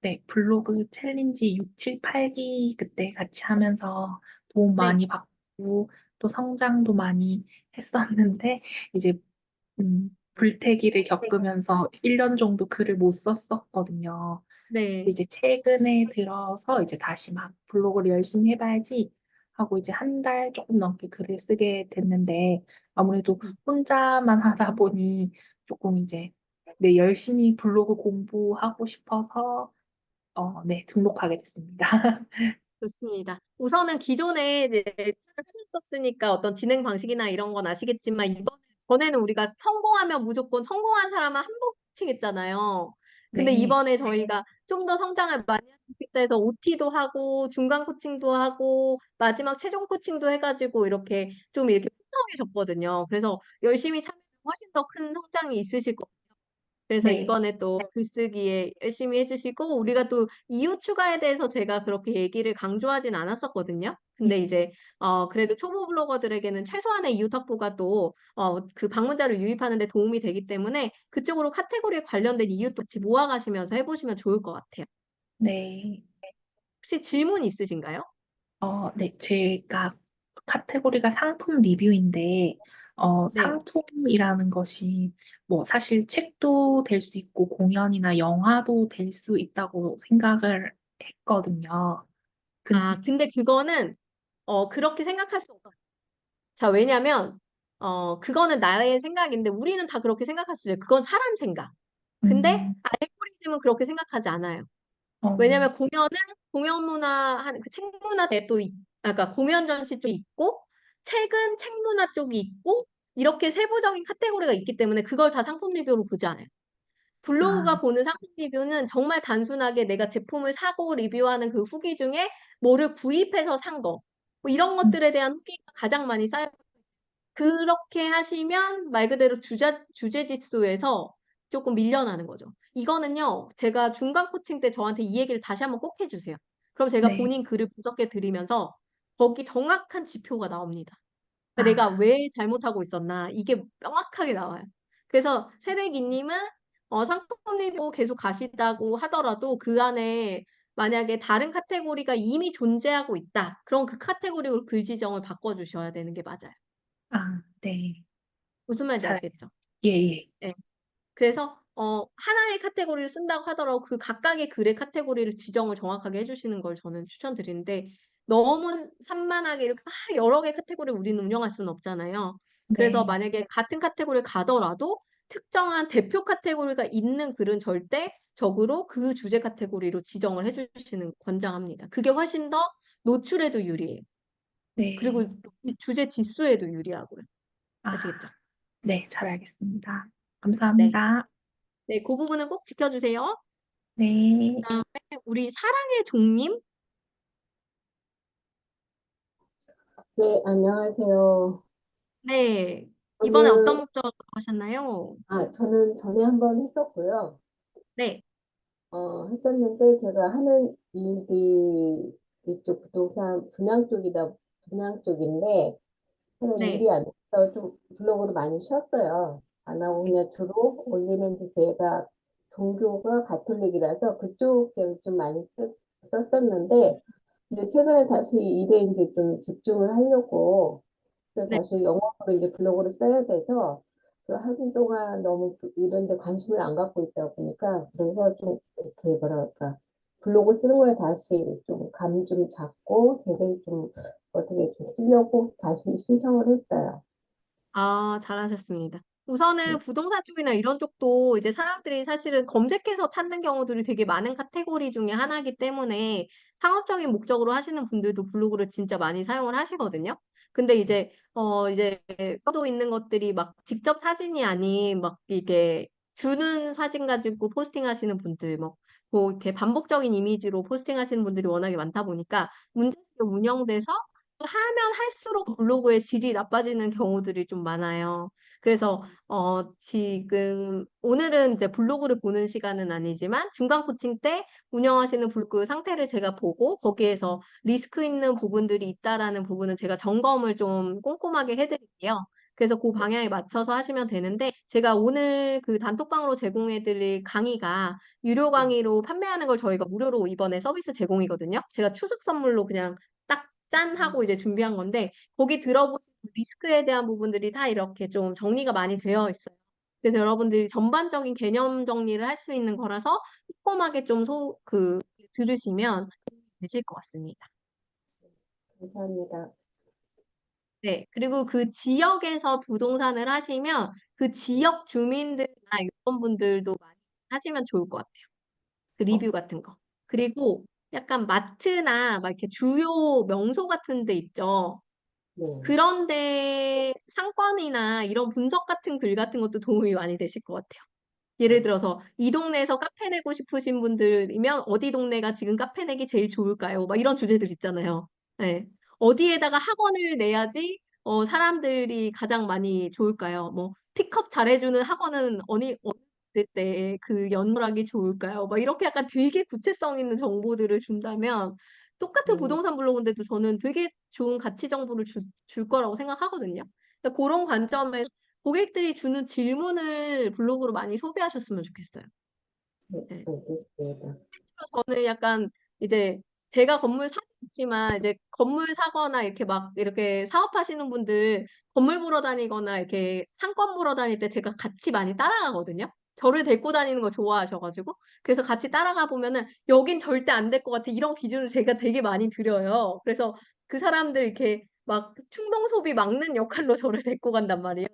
네, 블로그 챌린지 6, 7, 8기 그때 같이 하면서 도움 네, 많이 받고 또 성장도 많이 했었는데 이제 불태기를 겪으면서 1년 정도 글을 못 썼었거든요. 네, 이제 최근에 들어서 이제 다시 막 블로그를 열심히 해봐야지 하고 이제 한 달 조금 넘게 글을 쓰게 됐는데 아무래도 혼자만 하다 보니 조금 이제 네, 열심히 블로그 공부하고 싶어서 네, 등록하게 됐습니다. 좋습니다. 우선은 기존에 이제 하셨었으니까 어떤 진행 방식이나 이런 건 아시겠지만 전에는 우리가 성공하면 무조건 성공한 사람은 한복 코칭했잖아요. 근데 네, 이번에 저희가 좀 더 성장을 많이 하겠다 해서 OT도 하고 중간 코칭도 하고 마지막 최종 코칭도 해가지고 이렇게 좀 이렇게 풍성해졌거든요. 그래서 열심히 참여하면 훨씬 더 큰 성장이 있으실 것 같아요. 그래서 네, 이번에 또 글쓰기에 열심히 해주시고, 우리가 또 이유 추가에 대해서 제가 그렇게 얘기를 강조하진 않았었거든요. 근데 이제, 그래도 초보 블로거들에게는 최소한의 이유 확보가 또, 그 방문자를 유입하는 데 도움이 되기 때문에 그쪽으로 카테고리에 관련된 이유 또 같이 모아가시면서 해보시면 좋을 것 같아요. 네. 혹시 질문 있으신가요? 네, 제가 카테고리가 상품 리뷰인데, 네. 상품이라는 것이 뭐 사실 책도 될 수 있고 공연이나 영화도 될 수 있다고 생각을 했거든요. 근데, 근데 그거는, 그렇게 생각할 수 없어요. 자, 왜냐면, 그거는 나의 생각인데, 우리는 다 그렇게 생각할 수 있어요. 그건 사람 생각. 근데, 음, 알고리즘은 그렇게 생각하지 않아요. 어, 왜냐면, 공연 문화, 그 책 문화 대도 그러니까 공연 전시 쪽이 있고, 책은 책 문화 쪽이 있고, 이렇게 세부적인 카테고리가 있기 때문에 그걸 다 상품 리뷰로 보지 않아요. 아, 블로그가 보는 상품 리뷰는 정말 단순하게 내가 제품을 사고 리뷰하는 그 후기 중에 뭐를 구입해서 산 거, 뭐 이런 음, 것들에 대한 후기가 가장 많이 쌓여. 그렇게 하시면 말 그대로 주제 지수에서 조금 밀려나는 거죠. 이거는요, 제가 중간 코칭 때 저한테 이 얘기를 다시 한번 꼭 해주세요. 그럼 제가 네, 본인 글을 분석해 드리면서 거기 정확한 지표가 나옵니다. 그러니까 내가 아, 왜 잘못하고 있었나, 이게 명확하게 나와요. 그래서 세대기님은 상품 리뷰 계속 가시다고 하더라도 그 안에 만약에 다른 카테고리가 이미 존재하고 있다. 그럼 그 카테고리로 글 지정을 바꿔주셔야 되는 게 맞아요. 네, 무슨 말인지 잘, 아시겠죠? 예, 예, 네. 그래서 하나의 카테고리를 쓴다고 하더라도 그 각각의 글의 카테고리를 지정을 정확하게 해주시는 걸 저는 추천드리는데, 너무 산만하게 이렇게 막 여러 개 카테고리 우리는 운영할 수는 없잖아요. 그래서 네, 만약에 같은 카테고리를 가더라도 특정한 대표 카테고리가 있는 글은 절대 적으로 그 주제 카테고리로 지정을 해주시는 권장합니다. 그게 훨씬 더 노출에도 유리해요. 그리고 네, 이 주제 지수에도 유리하고요. 아, 아시겠죠? 네, 잘 알겠습니다. 네. 감사합니다. 네, 그 부분은 꼭 지켜주세요. 네. 그다음에 우리 사랑의 종님? 네, 안녕하세요. 네. 이번에 어떤 저는, 목적으로 하셨나요? 저는 전에 한번 했었고요. 네, 했었는데 제가 하는 일이 이쪽 부동산 분양 쪽인데, 하는 네, 일이 안 돼서 좀 블로그를 많이 쉬었어요. 안 하고 네. 그냥 주로 올리는 게 제가 종교가 가톨릭이라서 그쪽에 좀 많이 썼었는데, 근데 최근에 다시 일에 이제 좀 집중을 하려고 또 네. 다시 영어로 이제 블로그를 써야 돼서 그 하는 동안 너무 이런 데 관심을 안 갖고 있다 보니까 그래서 좀 이렇게 뭐랄까 블로그 쓰는 거에 다시 좀 감 좀 잡고 제대로 좀 어떻게 좀 쓰려고 다시 신청을 했어요. 아, 잘하셨습니다. 우선은 부동산 쪽이나 이런 쪽도 이제 사람들이 사실은 검색해서 찾는 경우들이 되게 많은 카테고리 중에 하나이기 때문에 상업적인 목적으로 하시는 분들도 블로그를 진짜 많이 사용을 하시거든요. 근데 이제 또 있는 것들이 막 직접 사진이 아닌 막 이게 주는 사진 가지고 포스팅하시는 분들, 뭐 이렇게 반복적인 이미지로 포스팅하시는 분들이 워낙에 많다 보니까 문제가 운영돼서 하면 할수록 블로그의 질이 나빠지는 경우들이 좀 많아요. 그래서 지금 오늘은 이제 블로그를 보는 시간은 아니지만 중간 코칭 때 운영하시는 블로그 상태를 제가 보고 거기에서 리스크 있는 부분들이 있다라는 부분은 제가 점검을 좀 꼼꼼하게 해드릴게요. 그래서 그 방향에 맞춰서 하시면 되는데 제가 오늘 그 단톡방으로 제공해드릴 강의가 유료 강의로 판매하는 걸 저희가 무료로 이번에 서비스 제공이거든요. 제가 추석 선물로 그냥 딱 짠 하고 이제 준비한 건데 거기 들어보시면 리스크에 대한 부분들이 다 이렇게 좀 정리가 많이 되어 있어요. 그래서 여러분들이 전반적인 개념 정리를 할 수 있는 거라서 꼼꼼하게 좀 들으시면 되실 것 같습니다. 감사합니다. 네. 그리고 그 지역에서 부동산을 하시면 그 지역 주민들이나 이런 분들도 많이 하시면 좋을 것 같아요. 그 리뷰 같은 거. 그리고 약간 마트나 막 이렇게 주요 명소 같은 데 있죠. 네. 그런데 상권이나 이런 분석 같은 글 같은 것도 도움이 많이 되실 것 같아요. 예를 들어서 이 동네에서 카페 내고 싶으신 분들이면 어디 동네가 지금 카페 내기 제일 좋을까요? 막 이런 주제들 있잖아요. 네. 어디에다가 학원을 내야지 사람들이 가장 많이 좋을까요? 뭐 픽업 잘해주는 학원은 어느 때 그 연락이 좋을까요? 막 이렇게 약간 되게 구체성 있는 정보들을 준다면 똑같은 부동산 블로그인데도 저는 되게 좋은 가치 정보를 줄 거라고 생각하거든요. 그러니까 그런 관점에서 고객들이 주는 질문을 블로그로 많이 소비하셨으면 좋겠어요. 네, 네. 알겠습니다. 저는 약간 이제 제가 건물 사고 있지만 이제 건물 사거나 이렇게 막 이렇게 사업하시는 분들 건물 보러 다니거나 이렇게 상권 보러 다닐 때 제가 같이 많이 따라가거든요. 저를 데리고 다니는 거 좋아하셔가지고 그래서 같이 따라가 보면은 여긴 절대 안 될 것 같아 이런 기준을 제가 되게 많이 드려요. 그래서 그 사람들 이렇게 막 충동 소비 막는 역할로 저를 데리고 간단 말이에요.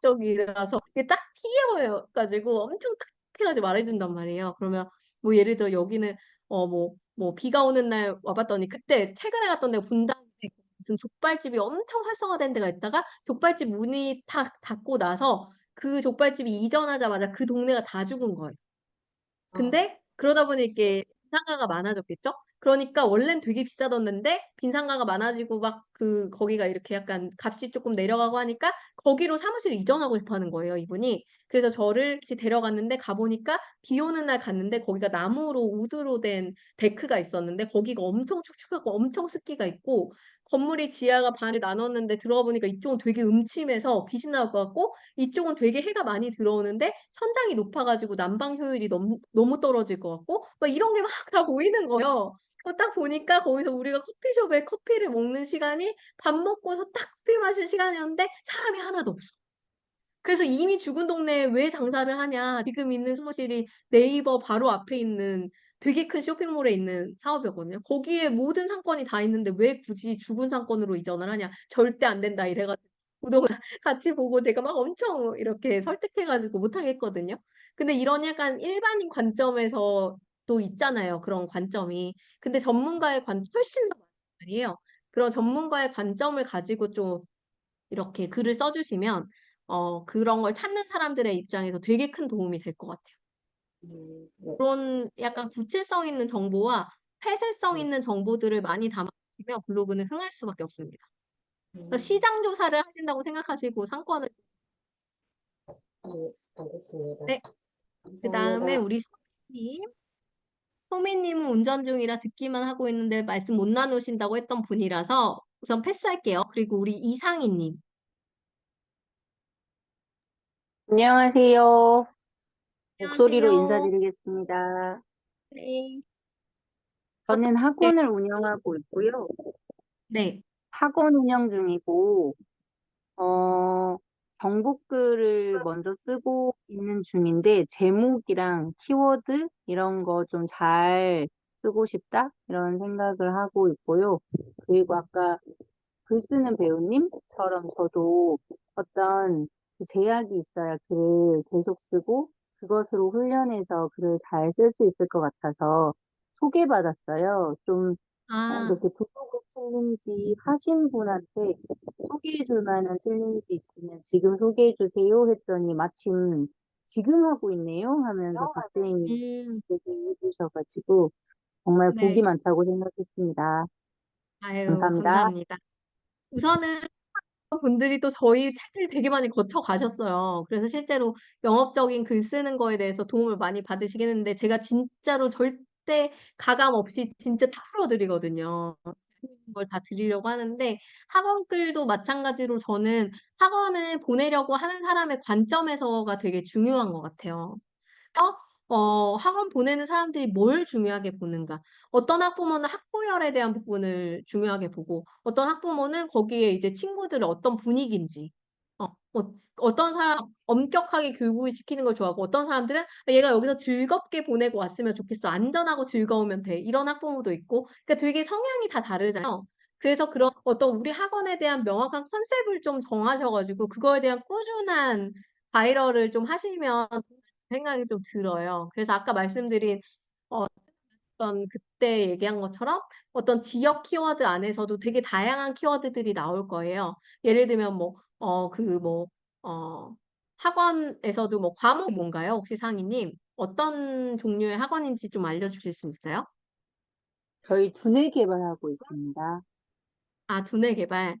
성적이라서 이게 딱 튀어가지고 엄청 딱 해가지고 말해준단 말이에요. 그러면 뭐 예를 들어 여기는 뭐 비가 오는 날 와봤더니 그때 최근에 갔던 데가 분당에 무슨 족발집이 엄청 활성화된 데가 있다가 족발집 문이 탁 닫고 나서 그 족발집이 이전하자마자 그 동네가 다 죽은 거예요. 근데 그러다 보니 이게 빈상가가 많아졌겠죠? 그러니까 원래는 되게 비싸졌는데 빈상가가 많아지고 막 거기가 이렇게 약간 값이 조금 내려가고 하니까 거기로 사무실을 이전하고 싶어 하는 거예요, 이분이. 그래서 저를 같이 데려갔는데 가보니까 비 오는 날 갔는데 거기가 나무로 우드로 된 데크가 있었는데 거기가 엄청 축축하고 엄청 습기가 있고 건물이 지하가 반을 나눴는데 들어가 보니까 이쪽은 되게 음침해서 귀신 나올 것 같고 이쪽은 되게 해가 많이 들어오는데 천장이 높아가지고 난방 효율이 너무 떨어질 것 같고 막 이런 게 막 다 보이는 거예요. 딱 보니까 거기서 우리가 커피숍에 커피를 먹는 시간이 밥 먹고서 딱 커피 마실 시간이었는데 사람이 하나도 없어. 그래서 이미 죽은 동네에 왜 장사를 하냐. 지금 있는 사무실이 네이버 바로 앞에 있는 되게 큰 쇼핑몰에 있는 사업이었거든요. 거기에 모든 상권이 다 있는데 왜 굳이 죽은 상권으로 이전을 하냐. 절대 안 된다 이래가지고 그동안 같이 보고 제가 막 엄청 이렇게 설득해가지고 못하게 했거든요. 근데 이런 약간 일반인 관점에서 또 있잖아요. 그런 관점이. 근데 전문가의 훨씬 더 많단 말이에요. 그런 전문가의 관점을 가지고 좀 이렇게 글을 써주시면 그런 걸 찾는 사람들의 입장에서 되게 큰 도움이 될 것 같아요. 네. 그런 약간 구체성 있는 정보와 폐쇄성 있는 정보들을 많이 담아주시면 블로그는 흥할 수밖에 없습니다. 그러니까 시장 조사를 하신다고 생각하시고 상권을 네, 알겠습니다. 네. 그 다음에 감사합니다. 우리 소미님은 운전 중이라 듣기만 하고 있는데 말씀 못 나누신다고 했던 분이라서 우선 패스할게요. 그리고 우리 이상희님. 안녕하세요. 목소리로 안녕하세요. 인사드리겠습니다. 네. 저는 어떻게 학원을 운영하고 있고요. 네. 학원 운영 중이고, 정보글을 먼저 쓰고 있는 중인데, 제목이랑 키워드 이런 거 좀 잘 쓰고 싶다 이런 생각을 하고 있고요. 그리고 아까 글 쓰는 배우님처럼 저도 어떤 그 제약이 있어야 글을 계속 쓰고 그것으로 훈련해서 글을 잘 쓸 수 있을 것 같아서 소개받았어요. 좀 아, 이렇게 블로그 챌린지 하신 분한테 소개해 줄 만한 챌린지 있으면 지금 소개해 주세요 했더니 마침 지금 하고 있네요 하면서 박재인이 얘기해 주셔가지고 정말 복이 네. 많다고 생각했습니다. 아유, 감사합니다. 감사합니다. 우선은 분들이 또 저희 책을 되게 많이 거쳐 가셨어요. 그래서 실제로 영업적인 글 쓰는 거에 대해서 도움을 많이 받으시겠는데 제가 진짜로 절대 가감 없이 진짜 다 풀어드리거든요. 걸 다 드리려고 하는데 학원 글도 마찬가지로 저는 학원을 보내려고 하는 사람의 관점에서가 되게 중요한 것 같아요. 학원 보내는 사람들이 뭘 중요하게 보는가. 어떤 학부모는 학부열에 대한 부분을 중요하게 보고, 어떤 학부모는 거기에 이제 친구들의 어떤 분위기인지, 어떤 사람 엄격하게 교육을 시키는 걸 좋아하고, 어떤 사람들은 얘가 여기서 즐겁게 보내고 왔으면 좋겠어. 안전하고 즐거우면 돼. 이런 학부모도 있고, 그러니까 되게 성향이 다 다르잖아요. 그래서 그런 어떤 우리 학원에 대한 명확한 컨셉을 좀 정하셔가지고, 그거에 대한 꾸준한 바이럴을 좀 하시면 생각이 좀 들어요. 그래서 아까 말씀드린 어, 어떤 그때 얘기한 것처럼 어떤 지역 키워드 안에서도 되게 다양한 키워드들이 나올 거예요. 예를 들면 학원에서도 뭐 과목이 뭔가요? 혹시 상희님 어떤 종류의 학원인지 좀 알려주실 수 있어요? 저희 두뇌 개발하고 있습니다. 아, 두뇌 개발.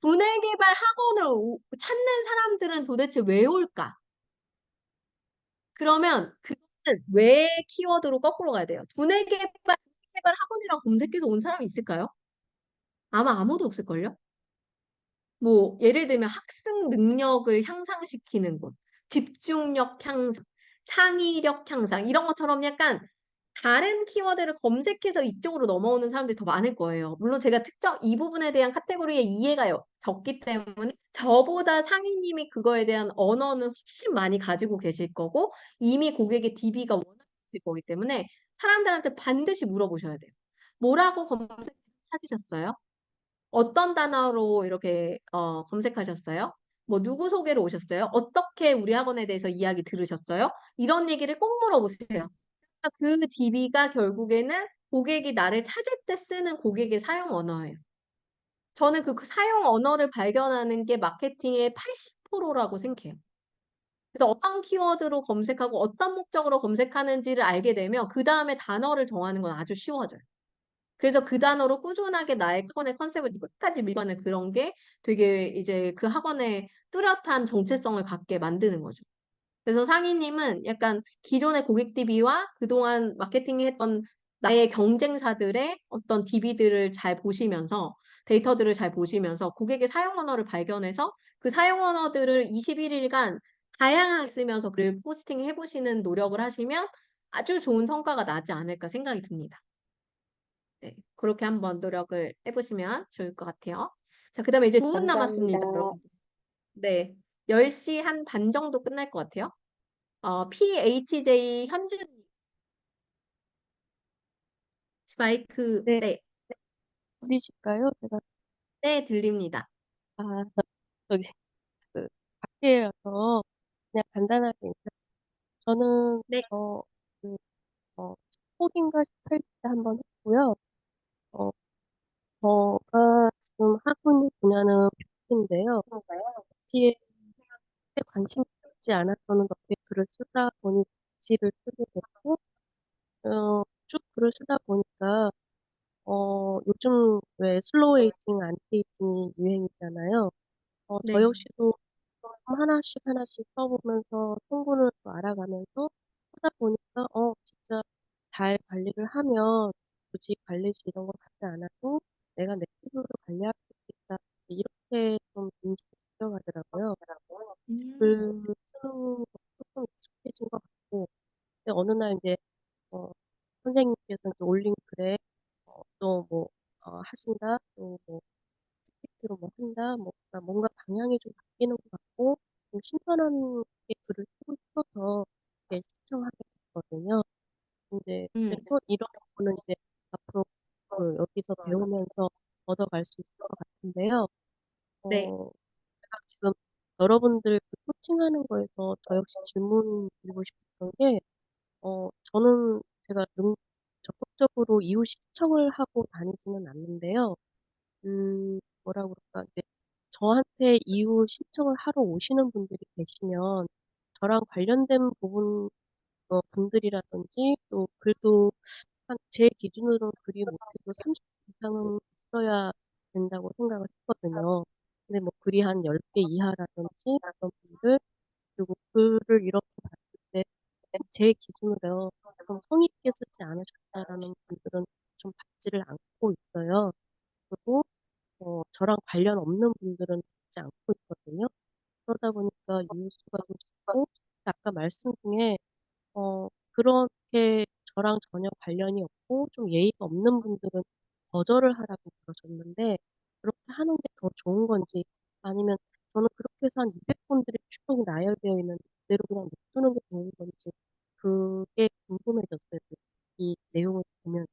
두뇌 개발 학원을 찾는 사람들은 도대체 왜 올까? 그러면 그거는 왜 키워드로 거꾸로 가야 돼요. 두뇌 개발 학원이라고 검색해서 온 사람이 있을까요? 아마 아무도 없을걸요? 뭐 예를 들면 학습 능력을 향상시키는 곳, 집중력 향상, 창의력 향상 이런 것처럼 약간 다른 키워드를 검색해서 이쪽으로 넘어오는 사람들이 더 많을 거예요. 물론 제가 특정 이 부분에 대한 카테고리의 이해가 적기 때문에 저보다 상위님이 그거에 대한 언어는 훨씬 많이 가지고 계실 거고 이미 고객의 DB가 워낙 있을 거기 때문에 사람들한테 반드시 물어보셔야 돼요. 뭐라고 검색 찾으셨어요? 어떤 단어로 이렇게 검색하셨어요? 뭐 누구 소개로 오셨어요? 어떻게 우리 학원에 대해서 이야기 들으셨어요? 이런 얘기를 꼭 물어보세요. 그러니까 그 DB가 결국에는 고객이 나를 찾을 때 쓰는 고객의 사용 언어예요. 저는 그 사용 언어를 발견하는 게 마케팅의 80%라고 생각해요. 그래서 어떤 키워드로 검색하고 어떤 목적으로 검색하는지를 알게 되면 그 다음에 단어를 정하는 건 아주 쉬워져요. 그래서 그 단어로 꾸준하게 나의 학원의 컨셉을 끝까지 밀어가는 그런 게 되게 이제 그 학원의 뚜렷한 정체성을 갖게 만드는 거죠. 그래서 상희님은 약간 기존의 고객 DB와 그동안 마케팅했던 나의 경쟁사들의 어떤 DB들을 잘 보시면서 데이터들을 잘 보시면서 고객의 사용 언어를 발견해서 그 사용 언어들을 21일간 다양하게 쓰면서 글 포스팅 해보시는 노력을 하시면 아주 좋은 성과가 나지 않을까 생각이 듭니다. 네, 그렇게 한번 노력을 해보시면 좋을 것 같아요. 자, 그 다음에 이제 5분 감사합니다. 남았습니다, 여러분. 네, 10시 한 반 정도 끝날 것 같아요. PHJ 현준 마이크, 네, 네, 들리실까요? 제가, 네, 들립니다. 아, 저기, 그, 밖에여서 그냥 간단하게 저는, 네, 그, 폭인가 18때 한번 했고요. 어, 제가 지금 하고 있는 분야는 뷰티인데요. 뷰티에 관심이 있지 않았었는데 어떻게 글을 쓰다 보니 뷰티를 쓰게 됐고, 쭉 글을 쓰다 보니까, 요즘 왜 슬로우 에이징, 안티 에이징이 유행이잖아요. 저 네. 역시도 하나씩 하나씩 써보면서 성분을 또 알아가면서 하다 보니까, 진짜 잘 관리를 하면 굳이 관리지 이런 거 받지 않아도 내가 내 피부를 관리할 수 있겠다. 이렇게 좀 인식이 들어가더라고요. 글 쓰는 것도 좀 익숙해진 것 같고, 근데 어느 날 이제, 어, 선생님께서 이제 올린 글에, 또 뭐, 하신다, 또 뭐, 스피드로 뭐 한다, 뭐, 그러니까 뭔가 방향이 좀 바뀌는 것 같고, 좀 신선한 게 글을 쓰고 싶어서 이렇게 신청하게 됐거든요. 이제 음, 이런 거는 이제 앞으로 여기서 배우면서 얻어갈 수 있을 것 같은데요. 네. 제가 지금 여러분들 그 코칭하는 거에서 저 역시 질문 드리고 싶었던 게, 저는 제가 적극적으로 이후 신청을 하고 다니지는 않는데요. 뭐라 그럴까, 이제 저한테 이후 신청을 하러 오시는 분들이 계시면 저랑 관련된 분들이라든지 또 글도 제 기준으로 글이 못해도 30 이상은 있어야 된다고 생각을 했거든요. 근데 뭐 글이 한 10개 이하라든지 그런 분들, 그리고 글을 이렇게 봤을 때 제 기준으로 좀 성의 있게 쓰지 않으셨다라는 분들은 좀 받지를 않고 있어요. 그리고 저랑 관련 없는 분들은 받지 않고 있거든요. 그러다 보니까 이웃수가 좀 적고, 아까 말씀 중에 그렇게 저랑 전혀 관련이 없고 좀 예의가 없는 분들은 거절을 하라고 그러셨는데, 그렇게 하는 게 더 좋은 건지, 아니면 저는 그렇게 해서 한 200분들이 쭉 나열되어 있는 그대로 그냥 냅두는 게 좋은 건지, 그게 궁금해졌어요. 이 내용을 보면서.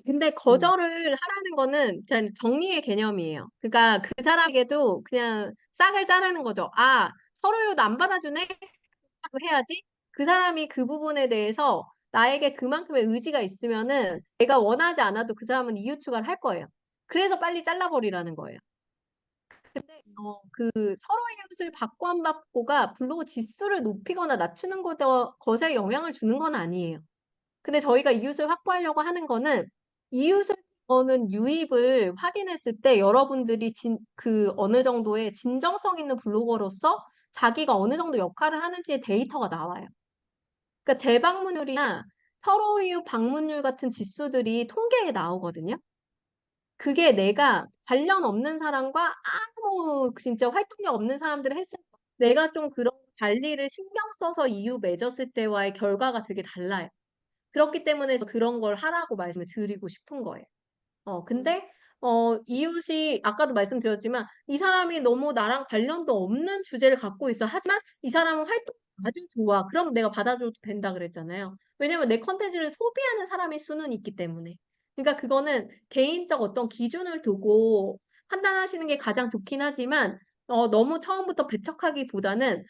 근데 거절을 하라는 거는 그냥 정리의 개념이에요. 그러니까 그 사람에게도 그냥 싹을 자르는 거죠. 아, 서로 이웃 안 받아주네? 하고 해야지. 그 사람이 그 부분에 대해서 나에게 그만큼의 의지가 있으면은 내가 원하지 않아도 그 사람은 이웃 추가를 할 거예요. 그래서 빨리 잘라버리라는 거예요. 근데 그 서로의 이웃을 받고 안 받고가 블로그 지수를 높이거나 낮추는 것에 영향을 주는 건 아니에요. 근데 저희가 이웃을 확보하려고 하는 거는 이웃을 거는 유입을 확인했을 때 여러분들이 그 어느 정도의 진정성 있는 블로거로서 자기가 어느 정도 역할을 하는지의 데이터가 나와요. 그러니까 재방문율이나 서로 이웃 방문율 같은 지수들이 통계에 나오거든요. 그게 내가 관련 없는 사람과 아무 진짜 활동력 없는 사람들을 했을 때 내가 좀 그런 관리를 신경 써서 이웃 맺었을 때와의 결과가 되게 달라요. 그렇기 때문에 그런 걸 하라고 말씀을 드리고 싶은 거예요. 근데 이웃이 아까도 말씀드렸지만 이 사람이 너무 나랑 관련도 없는 주제를 갖고 있어. 하지만 이 사람은 활동이 아주 좋아. 그럼 내가 받아줘도 된다 그랬잖아요. 왜냐면 내 컨텐츠를 소비하는 사람일 수는 있기 때문에. 그러니까 그거는 개인적 어떤 기준을 두고 판단하시는 게 가장 좋긴 하지만 너무 처음부터 배척하기보다는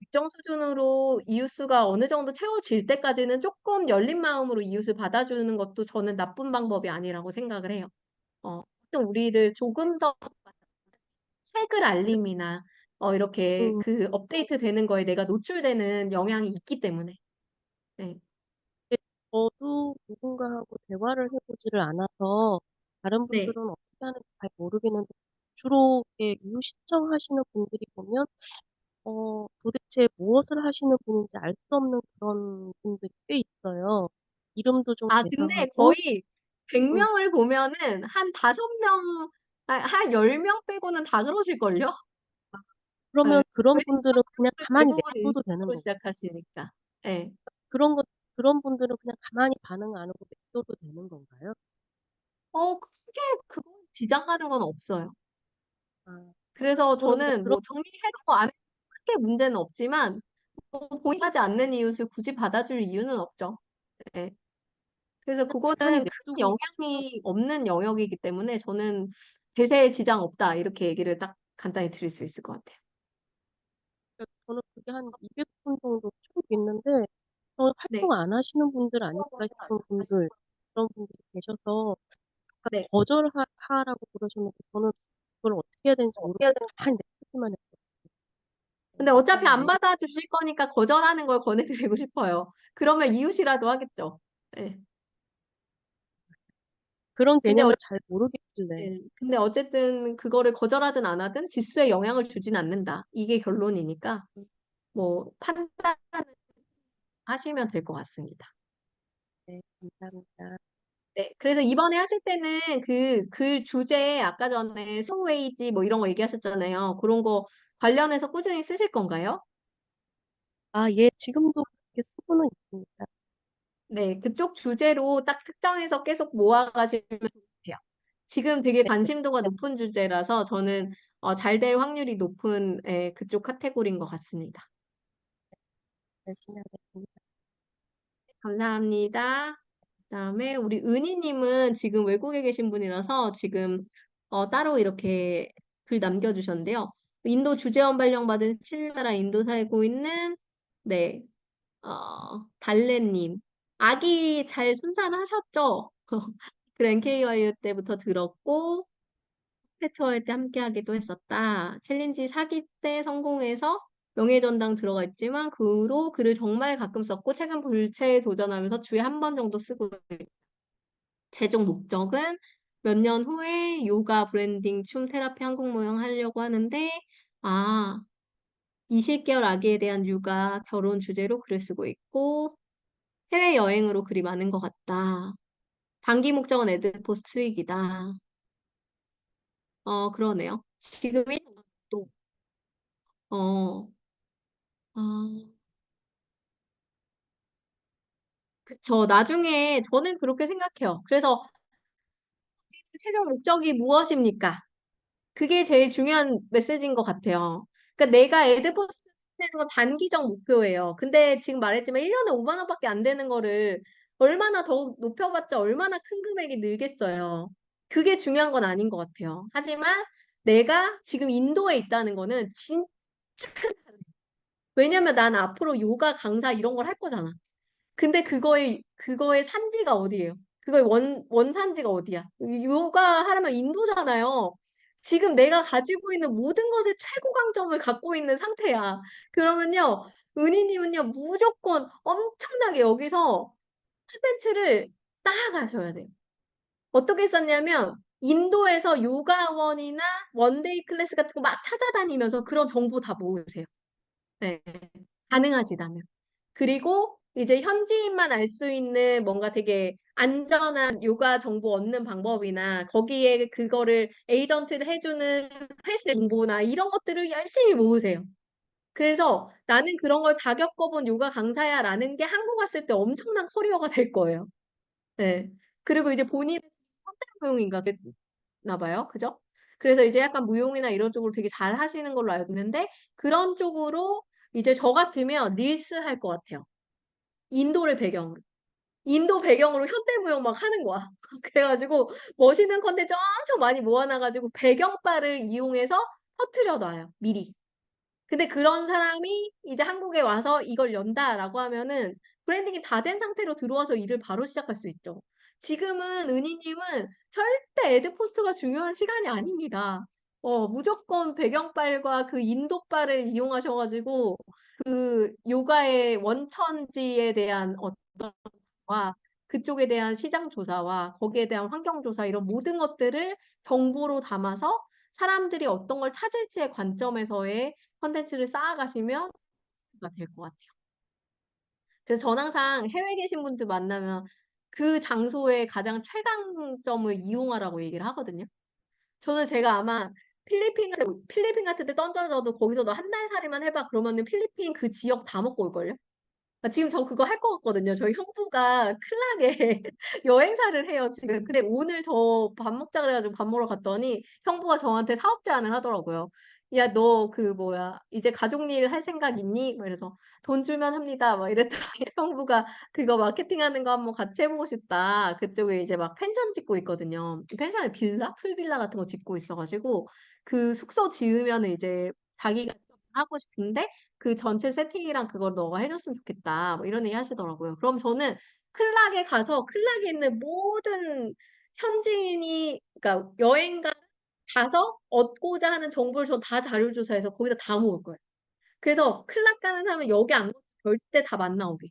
일정 수준으로 이웃수가 어느 정도 채워질 때까지는 조금 열린 마음으로 이웃을 받아주는 것도 저는 나쁜 방법이 아니라고 생각을 해요. 어떤 우리를 조금 더 책을 알림이나 이렇게 그 업데이트 되는 거에 내가 노출되는 영향이 있기 때문에. 네. 저도 누군가하고 대화를 해보지를 않아서 다른 네. 분들은 어떻게 하는지 잘 모르겠는데, 주로 이렇게 이웃 신청하시는 분들이 보면 도대체 무엇을 하시는 분인지 알 수 없는 그런 분들이 꽤 있어요. 이름도 좀 아, 근데 개성하고, 거의 100명을 보면은 한 5명, 한 10명 빼고는 다 그러실걸요? 그러면 네. 그런 왜냐면 분들은 그냥 가만히 대부분 냅둬도 되는 인스타로 건가요? 시작하시니까. 네. 그런 분들은 그냥 가만히 반응 안 하고 냅둬도 되는 건가요? 크게 그건 지장하는 건 없어요. 아, 그래서 저는 근데 저는 뭐 정리해주고 안 해도 크게 문제는 없지만 뭐 본인하지 않는 이웃을 굳이 받아줄 이유는 없죠. 네. 그래서 가만히 그거는 큰 냅두고 영향이 없는 영역이기 때문에 저는 대세에 지장 없다 이렇게 얘기를 딱 간단히 드릴 수 있을 것 같아요. 저는 그게 한 200분 정도 쭉 있는데, 네. 활동 안 하시는 분들 아닐까 싶은 분들, 그런 분들이 계셔서 아까 네. 거절하라고 그러셨는데, 저는 그걸 어떻게 해야 되는지 모르겠고 가만히 냅두기만 했어요. 근데 어차피 안 받아주실 거니까 거절하는 걸 권해드리고 싶어요. 그러면 이웃이라도 하겠죠. 네. 그런 근데 개념을 잘 모르겠길래. 네. 근데 어쨌든 그거를 거절하든 안 하든 지수에 영향을 주진 않는다. 이게 결론이니까 뭐 판단하시면 될 것 같습니다. 네, 감사합니다. 네. 그래서 이번에 하실 때는 그 글 주제 아까 전에 스웨이지 뭐 이런 거 얘기하셨잖아요. 그런 거 관련해서 꾸준히 쓰실 건가요? 아, 예, 지금도 그렇게 쓰고는 있습니다. 네. 그쪽 주제로 딱 특정해서 계속 모아가시면 돼요. 지금 되게 관심도가 높은 주제라서 저는 잘 될 확률이 높은 그쪽 카테고리인 것 같습니다. 열심히 하겠습니다. 감사합니다. 그다음에 우리 은희님은 지금 외국에 계신 분이라서 지금 따로 이렇게 글 남겨주셨는데요. 인도 주재원 발령받은 신라라 인도 살고 있는 네, 달래님. 아기 잘 순산하셨죠? 그랜 KYU 때부터 들었고 페투어할 때 함께 하기도 했었다. 챌린지 사기 때 성공해서 명예전당 들어가 있지만 그 후로 글을 정말 가끔 썼고 최근 불체에 도전하면서 주에 한 번 정도 쓰고 최종 목적은 몇 년 후에 요가 브랜딩 춤 테라피 한국 모형 하려고 하는데 아 20개월 아기에 대한 육아 결혼 주제로 글을 쓰고 있고 해외여행으로 글이 많은 것 같다. 단기 목적은 에드포스 수익이다. 그러네요. 지금 또 어, 아, 그쵸. 나중에 저는 그렇게 생각해요. 그래서 최종 목적이 무엇입니까? 그게 제일 중요한 메시지인 것 같아요. 그러니까 내가 에드포스 되는 건 단기적 목표예요. 근데 지금 말했지만 1년에 5만 원밖에 안 되는 거를 얼마나 더 높여봤자 얼마나 큰 금액이 늘겠어요. 그게 중요한 건 아닌 것 같아요. 하지만 내가 지금 인도에 있다는 거는 진짜 큰 왜냐면 난 앞으로 요가 강사 이런 걸 할 거잖아. 근데 그거의 산지가 어디예요? 그거의 원산지가 어디야? 요가 하려면 인도잖아요. 지금 내가 가지고 있는 모든 것의 최고 강점을 갖고 있는 상태야. 그러면요, 은희님은요, 무조건 엄청나게 여기서 콘텐츠를 쌓아가셔야 돼요. 어떻게 썼냐면, 인도에서 요가원이나 원데이 클래스 같은 거 막 찾아다니면서 그런 정보 다 모으세요. 네. 가능하시다면. 그리고 이제 현지인만 알 수 있는 뭔가 되게 안전한 요가 정보 얻는 방법이나 거기에 그거를 에이전트를 해주는 회사 정보나 이런 것들을 열심히 모으세요. 그래서 나는 그런 걸 다 겪어본 요가 강사야라는 게 한국 왔을 때 엄청난 커리어가 될 거예요. 네. 그리고 이제 본인 선택무용인가 그랬나 봐요. 그죠? 그래서 이제 약간 무용이나 이런 쪽으로 되게 잘 하시는 걸로 알고 있는데 그런 쪽으로 이제 저 같으면 릴스 할 것 같아요. 인도를 배경으로. 인도 배경으로 현대무용 막 하는 거야. 그래가지고 멋있는 컨텐츠 엄청 많이 모아놔가지고 배경바를 이용해서 터트려 놔요. 미리. 근데 그런 사람이 이제 한국에 와서 이걸 연다라고 하면은 브랜딩이 다 된 상태로 들어와서 일을 바로 시작할 수 있죠. 지금은 은희님은 절대 에드포스트가 중요한 시간이 아닙니다. 무조건 배경빨과 그 인도빨을 이용하셔가지고 그 요가의 원천지에 대한 어떤 와 그쪽에 대한 시장 조사와 거기에 대한 환경 조사 이런 모든 것들을 정보로 담아서 사람들이 어떤 걸 찾을지의 관점에서의 컨텐츠를 쌓아가시면 될 것 같아요. 그래서 전 항상 해외에 계신 분들 만나면 그 장소의 가장 최강점을 이용하라고 얘기를 하거든요. 저는 제가 아마 필리핀 같은 데 던져져도 거기서 너 한 달 살이만 해봐 그러면은 필리핀 그 지역 다 먹고 올걸요? 지금 저 그거 할 것 같거든요. 저희 형부가 클락에 여행사를 해요, 지금. 근데 오늘 저 밥 먹자 그래가지고 밥 먹으러 갔더니 형부가 저한테 사업 제안을 하더라고요. 야, 너 그 뭐야, 이제 가족 일 할 생각 있니? 막 이래서 돈 주면 합니다. 막 이랬더니 형부가 그거 마케팅하는 거 한번 같이 해보고 싶다. 그쪽에 이제 막 펜션 짓고 있거든요. 펜션에 빌라? 풀빌라 같은 거 짓고 있어가지고 그 숙소 지으면은 이제 자기가 하고 싶은데 그 전체 세팅이랑 그걸 너가 해줬으면 좋겠다. 뭐 이런 얘기 하시더라고요. 그럼 저는 클락에 가서 클락에 있는 모든 현지인이, 그러니까 여행가 가서 얻고자 하는 정보를 저 다 자료 조사해서 거기다 다 모을 거예요. 그래서 클락 가는 사람은 여기 안 가도 절대 다 만나오게.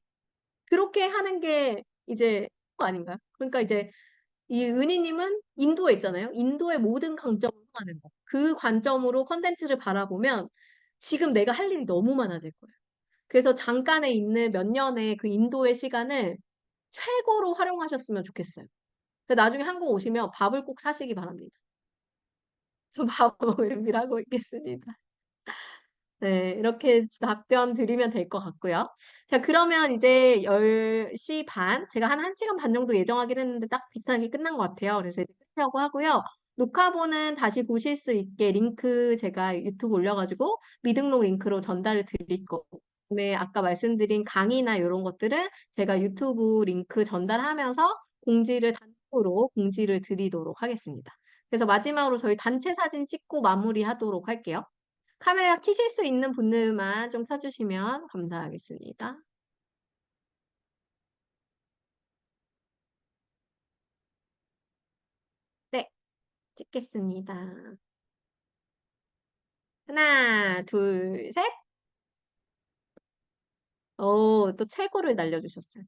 그렇게 하는 게 이제 거 아닌가요? 그러니까 이제 이 은희님은 인도에 있잖아요. 인도의 모든 강점을 하는 거. 그 관점으로 컨텐츠를 바라보면 지금 내가 할 일이 너무 많아질 거예요. 그래서 잠깐에 있는 몇 년의 그 인도의 시간을 최고로 활용하셨으면 좋겠어요. 그래서 나중에 한국 오시면 밥을 꼭 사시기 바랍니다. 저 밥 먹을 준비를 하고 있겠습니다. 네, 이렇게 답변 드리면 될 것 같고요. 자, 그러면 이제 10시 반, 제가 한 1시간 반 정도 예정하긴 했는데 딱 비슷하게 끝난 것 같아요. 그래서 이제 끝내려고 하고요. 녹화본은 다시 보실 수 있게 링크 제가 유튜브 올려가지고 미등록 링크로 전달을 드릴 거고 그다음에 아까 말씀드린 강의나 이런 것들은 제가 유튜브 링크 전달하면서 단독으로 공지를 드리도록 하겠습니다. 그래서 마지막으로 저희 단체 사진 찍고 마무리하도록 할게요. 카메라 켜실 수 있는 분들만 좀 켜주시면 감사하겠습니다. 네, 찍겠습니다. 하나, 둘, 셋. 오, 또 최고를 날려주셨어요.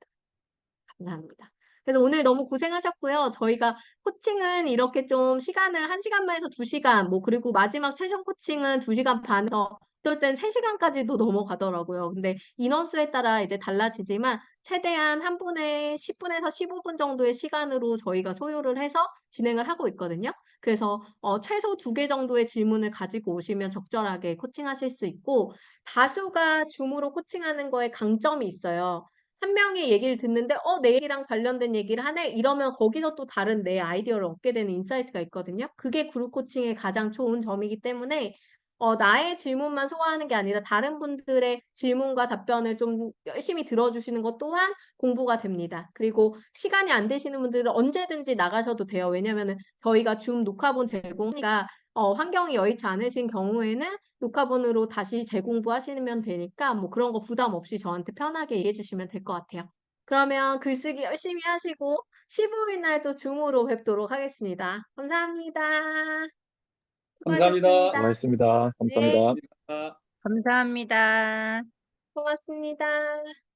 감사합니다. 그래서 오늘 너무 고생하셨고요. 저희가 코칭은 이렇게 좀 시간을 1시간 반에서 2시간, 뭐, 그리고 마지막 최종 코칭은 2시간 반에서 어떨 땐 3시간까지도 넘어가더라고요. 근데 인원수에 따라 이제 달라지지만 최대한 한 분에 10분에서 15분 정도의 시간으로 저희가 소요를 해서 진행을 하고 있거든요. 그래서 최소 2개 정도의 질문을 가지고 오시면 적절하게 코칭하실 수 있고, 다수가 줌으로 코칭하는 거에 강점이 있어요. 한 명이 얘기를 듣는데 내 얘기랑 관련된 얘기를 하네? 이러면 거기서 또 다른 내 아이디어를 얻게 되는 인사이트가 있거든요. 그게 그룹 코칭의 가장 좋은 점이기 때문에 나의 질문만 소화하는 게 아니라 다른 분들의 질문과 답변을 좀 열심히 들어주시는 것 또한 공부가 됩니다. 그리고 시간이 안 되시는 분들은 언제든지 나가셔도 돼요. 왜냐면은 저희가 줌 녹화본 제공하니까 환경이 여의치 않으신 경우에는 녹화본으로 다시 재공부하시면 되니까 뭐 그런 거 부담 없이 저한테 편하게 얘기해 주시면 될 것 같아요. 그러면 글쓰기 열심히 하시고 15일 날도 줌으로 뵙도록 하겠습니다. 감사합니다. 감사합니다. 수고하셨습니다. 수고하셨습니다. 네, 감사합니다. 감사합니다. 고맙습니다.